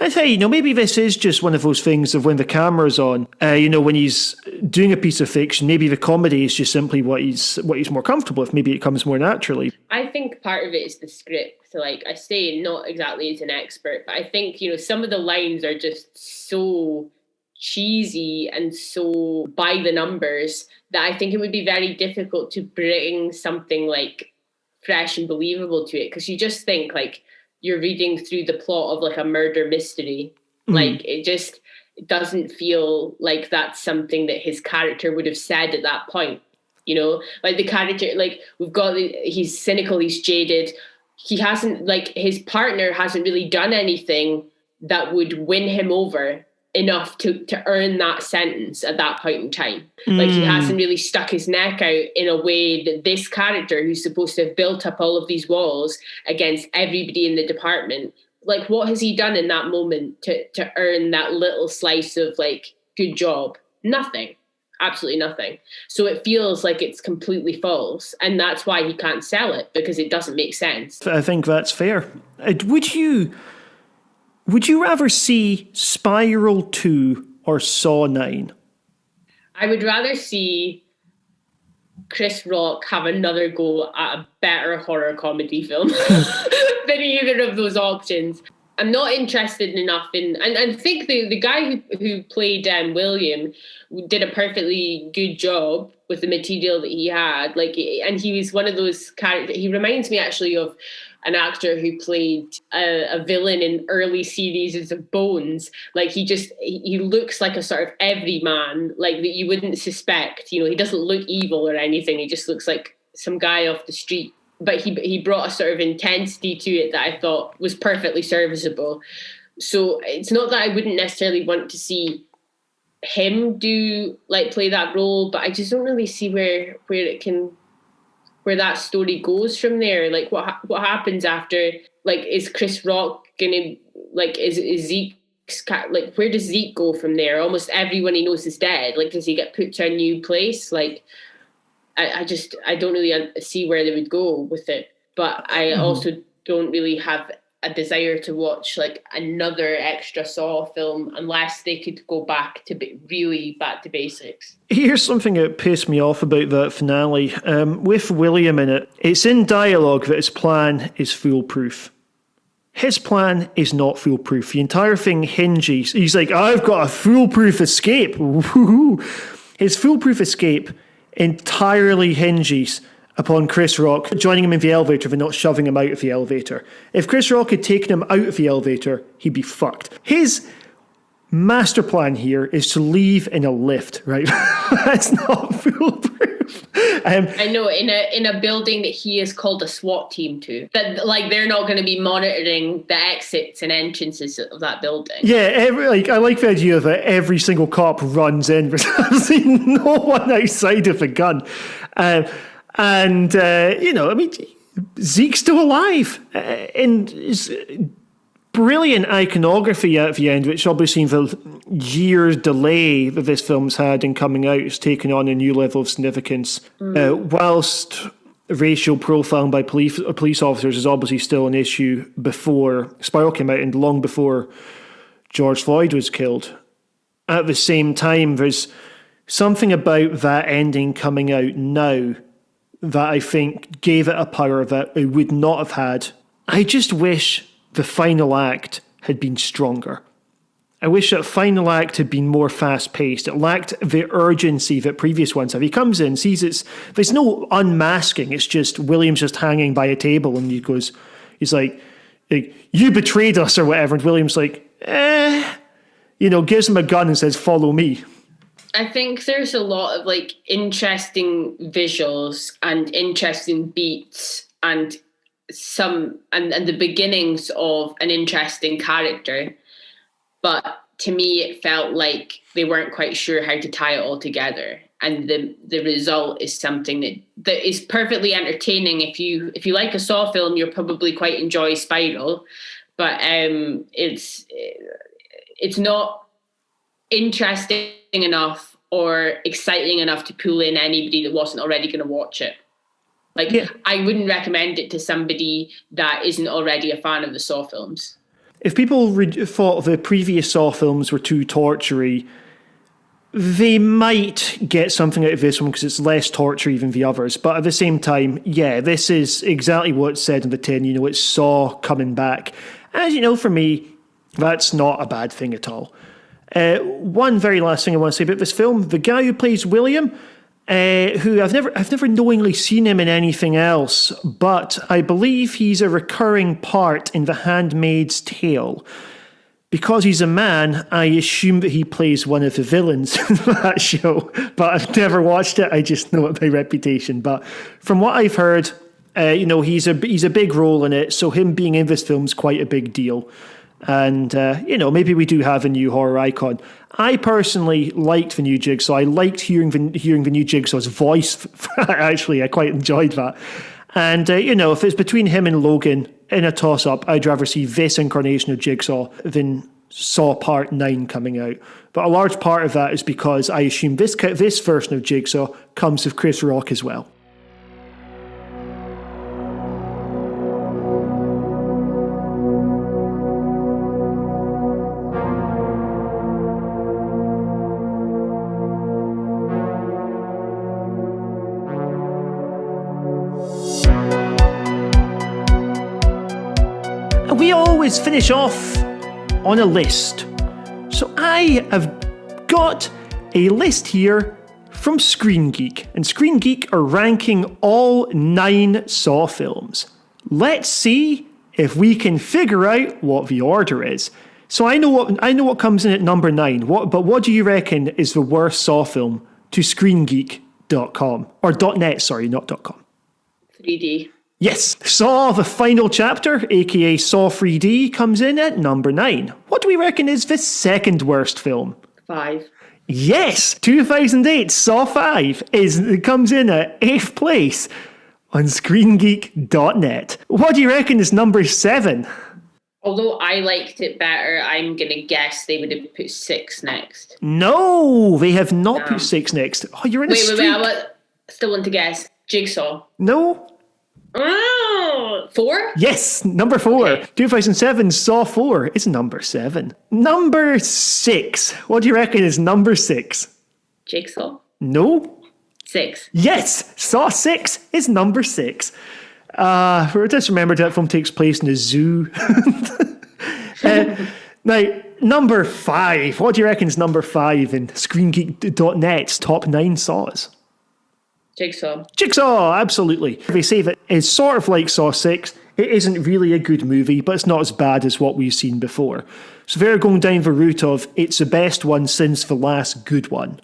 I'd say, you know, maybe this is just one of those things of when the camera's on, you know, when he's doing a piece of fiction, maybe the comedy is just simply what he's more comfortable with. Maybe it comes more naturally. I think part of it is the script. So, like I say, not exactly as an expert, but I think, you know, some of the lines are just so cheesy and so by the numbers that I think it would be very difficult to bring something like fresh and believable to it, because you just think like you're reading through the plot of like a murder mystery. Like it doesn't feel like that's something that his character would have said at that point. You know, like the character, like he's cynical, he's jaded. He hasn't, like, his partner hasn't really done anything that would win him over enough to earn that sentence at that point in time. Like, he hasn't really stuck his neck out in a way that this character, who's supposed to have built up all of these walls against everybody in the department, like, what has he done in that moment to earn that little slice of, like, good job? Nothing. Absolutely nothing. So it feels like it's completely false. And that's why he can't sell it, because it doesn't make sense. I think that's fair. Would you rather see Spiral 2 or Saw 9? I would rather see Chris Rock have another go at a better horror comedy film than either of those options. I'm not interested enough in, and I think the guy who played William did a perfectly good job with the material that he had. Like, and he was one of those characters. He reminds me actually of an actor who played a villain in early series of Bones. Like, he looks like a sort of everyman, like that you wouldn't suspect. You know, he doesn't look evil or anything. He just looks like some guy off the street. but he brought a sort of intensity to it that I thought was perfectly serviceable. So it's not that I wouldn't necessarily want to see him play that role, but I just don't really see where that story goes from there. Like what happens after, like, is Chris Rock gonna, like, is Zeke, like, where does Zeke go from there? Almost everyone he knows is dead. Like, does he get put to a new place? Like, I don't really see where they would go with it. But I also don't really have a desire to watch like another extra Saw film unless they could go back to really back to basics. Here's something that pissed me off about that finale. With William in it, it's in dialogue that his plan is foolproof. His plan is not foolproof. The entire thing hinges. He's like, I've got a foolproof escape. Woo-hoo. His foolproof escape entirely hinges upon Chris Rock joining him in the elevator but not shoving him out of the elevator. If Chris Rock had taken him out of the elevator, he'd be fucked. His master plan here is to leave in a lift, right? That's not foolproof. I know, in a building that he is called a SWAT team to. That, like, they're not going to be monitoring the exits and entrances of that building. Yeah, I like the idea that every single cop runs in with absolutely no one outside of a gun. Zeke's still alive. And it's brilliant iconography at the end, which obviously the years delay that this film's had in coming out has taken on a new level of significance. Whilst racial profiling by police officers is obviously still an issue before Spiral came out and long before George Floyd was killed. At the same time, there's something about that ending coming out now that I think gave it a power that it would not have had. I just wish the final act had been stronger. I wish that final act had been more fast-paced. It lacked the urgency that previous ones have. He comes in, sees there's no unmasking. It's just William's just hanging by a table, and he's like, you betrayed us or whatever. And William's like, gives him a gun and says, follow me. I think there's a lot of like interesting visuals and interesting beats and the beginnings of an interesting character. But to me, it felt like they weren't quite sure how to tie it all together. And the result is something that is perfectly entertaining. If you like a Saw film, you'll probably quite enjoy Spiral. But it's not interesting enough or exciting enough to pull in anybody that wasn't already going to watch it. I wouldn't recommend it to somebody that isn't already a fan of the Saw films. If people thought the previous Saw films were too tortury, they might get something out of this one because it's less torture than the others. But at the same time, yeah, this is exactly what's said in the tin. It's Saw coming back. And, for me, that's not a bad thing at all. One very last thing I want to say about this film, the guy who plays William, who I've never knowingly seen him in anything else, but I believe he's a recurring part in The Handmaid's Tale. Because he's a man, I assume that he plays one of the villains in that show, but I've never watched it. I just know it by reputation. But from what I've heard, he's a big role in it, so him being in this film is quite a big deal. And, maybe we do have a new horror icon. I personally liked the new Jigsaw. I liked hearing the new Jigsaw's voice. Actually, I quite enjoyed that. And, if it's between him and Logan in a toss-up, I'd rather see this incarnation of Jigsaw than Saw Part 9 coming out. But a large part of that is because I assume this version of Jigsaw comes with Chris Rock as well. We always finish off on a list. So I have got a list here from Screen Geek. And Screen Geek are ranking all 9 Saw films. Let's see if we can figure out what the order is. So I know what comes in at number 9. But what do you reckon is the worst Saw film to ScreenGeek.com? Or .net, sorry, not .com. 3D. Yes, Saw, the final chapter, aka Saw 3D, comes in at number 9. What do we reckon is the second worst film? 5. Yes, 2008 Saw 5 comes in at 8th place on ScreenGeek.net. What do you reckon is number 7? Although I liked it better, I'm going to guess they would have put 6 next. No, they have not put 6 next. Oh, you're in a streak. Wait, I still want to guess. Jigsaw. No. Oh, 4? Yes, number 4. Okay. 2007 Saw 4 is number 7. Number 6. What do you reckon is number 6? Jigsaw. No. 6. Yes, Saw 6 is number 6. Just remember that film takes place in a zoo. Now, number 5. What do you reckon is number 5 in ScreenGeek.net's top 9 Saws? Jigsaw, absolutely. They say that it's sort of like Saw 6. It isn't really a good movie, but it's not as bad as what we've seen before. So they're going down the route of it's the best one since the last good one.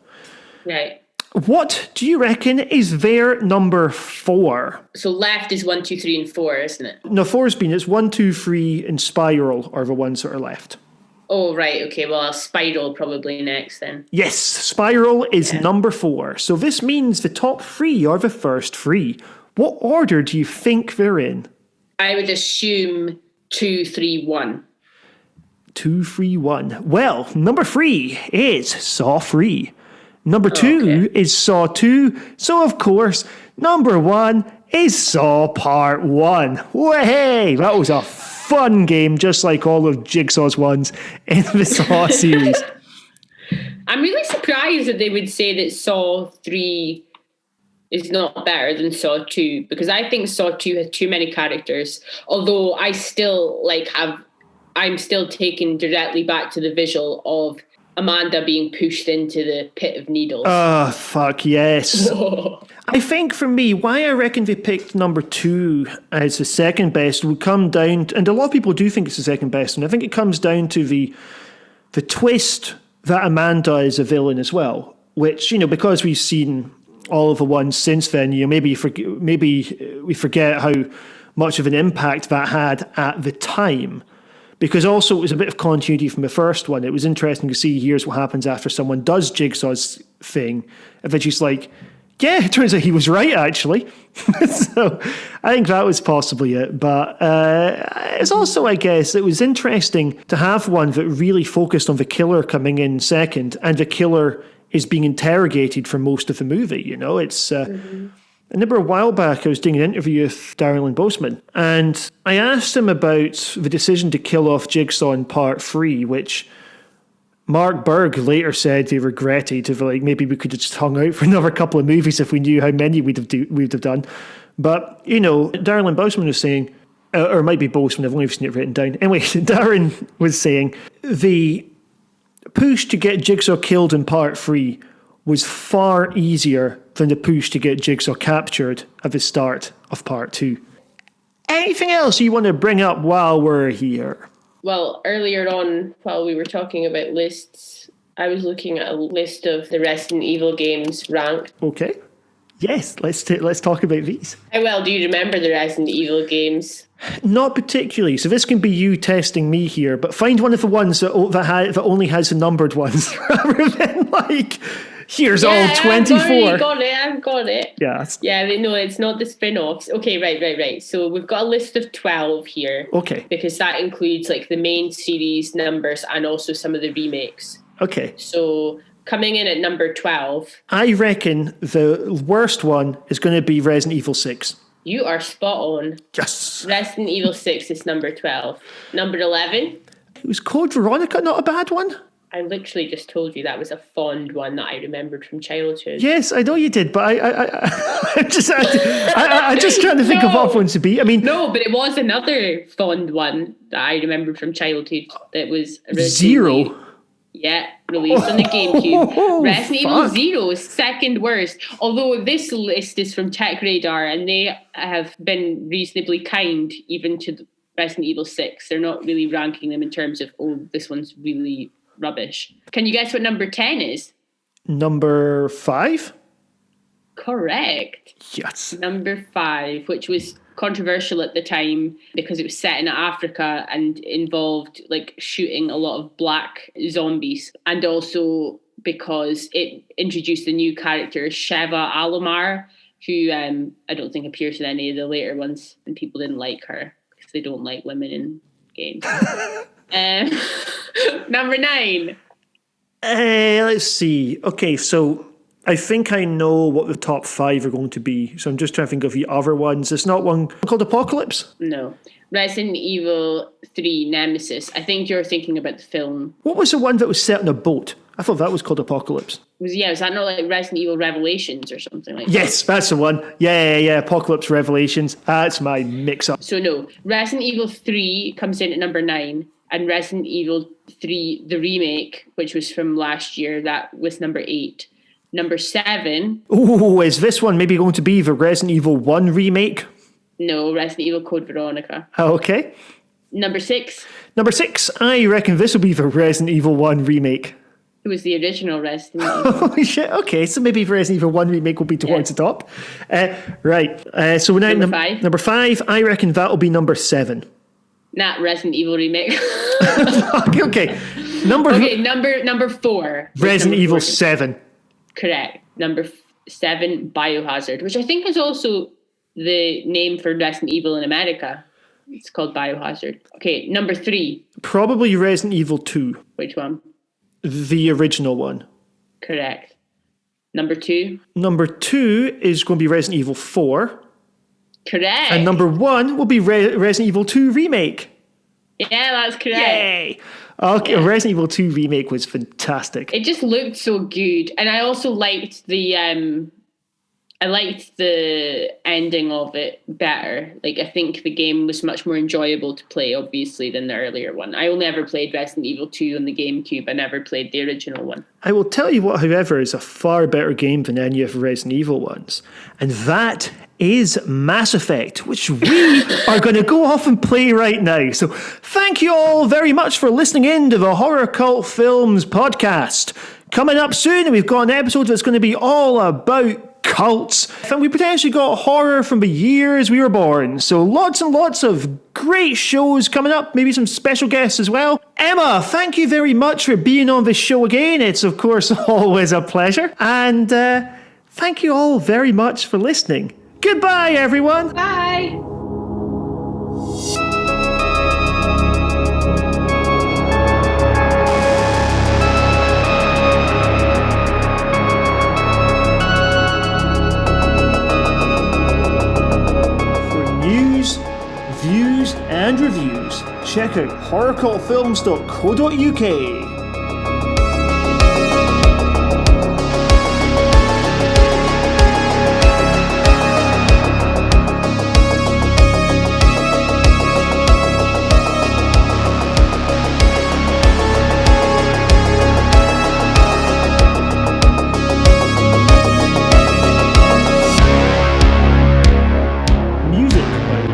Right. What do you reckon is their number 4? So left is 1, 2, 3, and 4, isn't it? No, 4's been, it's 1, 2, 3, and Spiral are the ones that are left. Oh, right. Okay, well, Spiral probably next then. Yes, Spiral is number 4. So this means the top 3 are the first 3. What order do you think they're in? I would assume 2, 3, 1. 2, 3, 1. Well, number 3 is Saw 3. Number 2 is Saw 2. So, of course, number 1 is Saw Part 1. Way! That was a fun game, just like all of Jigsaw's ones in the Saw series. I'm really surprised that they would say that Saw 3 is not better than Saw 2, because I think Saw 2 has too many characters. Although I still I'm still taken directly back to the visual of Amanda being pushed into the pit of needles. Oh, fuck yes. I think for me, why I reckon they picked number 2 as the second best would come down to, and a lot of people do think it's the second best, and I think it comes down to the twist that Amanda is a villain as well, which, because we've seen all of the ones since then, maybe we forget how much of an impact that had at the time. Because also it was a bit of continuity from the first one. It was interesting to see here's what happens after someone does Jigsaw's thing. And then she's like, yeah, it turns out he was right, actually. So I think that was possibly it. But it's also, I guess, it was interesting to have one that really focused on the killer coming in second, and the killer is being interrogated for most of the movie. It's... I remember a while back I was doing an interview with Darren Boseman, and I asked him about the decision to kill off Jigsaw in Part 3, which Mark Berg later said he regretted. Maybe we could have just hung out for another couple of movies if we knew how many we'd have done. But, Darren Boseman was saying, or it might be Boseman, I've only seen it written down. Anyway, Darren was saying the push to get Jigsaw killed in Part 3 was far easier than the push to get Jigsaw captured at the start of Part 2. Anything else you want to bring up while we're here? Well, earlier on, while we were talking about lists, I was looking at a list of the Resident Evil games ranked. Okay. Yes, let's talk about these. How well do you remember the Resident Evil games? Not particularly. So this can be you testing me here, but find one of the ones that only has the numbered ones, rather than here's all 24. I've got it. Yeah. No, it's not the spin-offs. Okay, right. So we've got a list of 12 here. Okay. Because that includes the main series numbers and also some of the remakes. Okay. So coming in at number 12. I reckon the worst one is going to be Resident Evil 6. You are spot on. Yes. Resident Evil 6 is number 12. Number 11. Was Code Veronica not a bad one? I literally just told you that was a fond one that I remembered from childhood. Yes, I know you did, but I'm just trying to think of what ones to be. No, but it was another fond one that I remembered from childhood that was Zero. Yeah, released on the GameCube. Resident Evil 0 is second worst. Although this list is from Tech Radar, and they have been reasonably kind even to Resident Evil 6. They're not really ranking them in terms of, this one's really rubbish. Can you guess what number 10 is? Number 5? Correct. Yes. Number 5, which was controversial at the time because it was set in Africa and involved like shooting a lot of black zombies, and also because it introduced a new character, Sheva Alomar, who I don't think appears in any of the later ones, and people didn't like her because they don't like women in games. Number 9. Let's see. Okay, so I think I know what the top 5 are going to be. So I'm just trying to think of the other ones. It's not one called Apocalypse? No. Resident Evil 3 Nemesis. I think you're thinking about the film. What was the one that was set on a boat? I thought that was called Apocalypse. Was that not like Resident Evil Revelations or something like Yes, that's the one. Yeah. Apocalypse Revelations. That's my mix-up. So no, Resident Evil 3 comes in at number 9, and Resident Evil 3, the remake, which was from last year, that was number 8. Number 7. Ooh, is this one maybe going to be the Resident Evil 1 remake? No, Resident Evil Code Veronica. Okay. Number 6. Number 6, I reckon this will be the Resident Evil 1 remake. It was the original Resident Evil. Oh, shit. Okay, so maybe the Resident Evil 1 remake will be towards the top. Right. So we're now Number 5. Number 5, I reckon that will be number 7. Not Resident Evil remake. Okay. Number 4. Resident Evil 7. Correct. Number 7, Biohazard, which I think is also the name for Resident Evil in America. It's called Biohazard. Okay, number 3. Probably Resident Evil 2. Which one? The original one. Correct. Number 2. Number 2 is going to be Resident Evil 4. Correct. And number 1 will be Resident Evil 2 remake. Yeah, that's correct. Yay! Okay, yeah. Resident Evil 2 remake was fantastic. It just looked so good, and I also liked the ending of it better. Like, I think the game was much more enjoyable to play, obviously, than the earlier one. I only ever played Resident Evil 2 on the GameCube. I never played the original one. I will tell you what, however, is a far better game than any of the Resident Evil ones, and that is Mass Effect, which we are going to go off and play right now. So thank you all very much for listening in to the Horror Cult Films podcast. Coming up soon, we've got an episode that's going to be all about cults, and we potentially got horror from the years we were born. So lots and lots of great shows coming up, maybe some special guests as well. Emma, thank you very much for being on this show again. It's of course always a pleasure, and thank you all very much for listening. Goodbye, everyone. Bye. For news, views, and reviews, check out HorrorCultFilms.co.uk.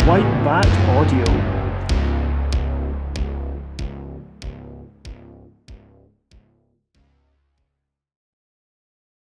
White Bat Audio.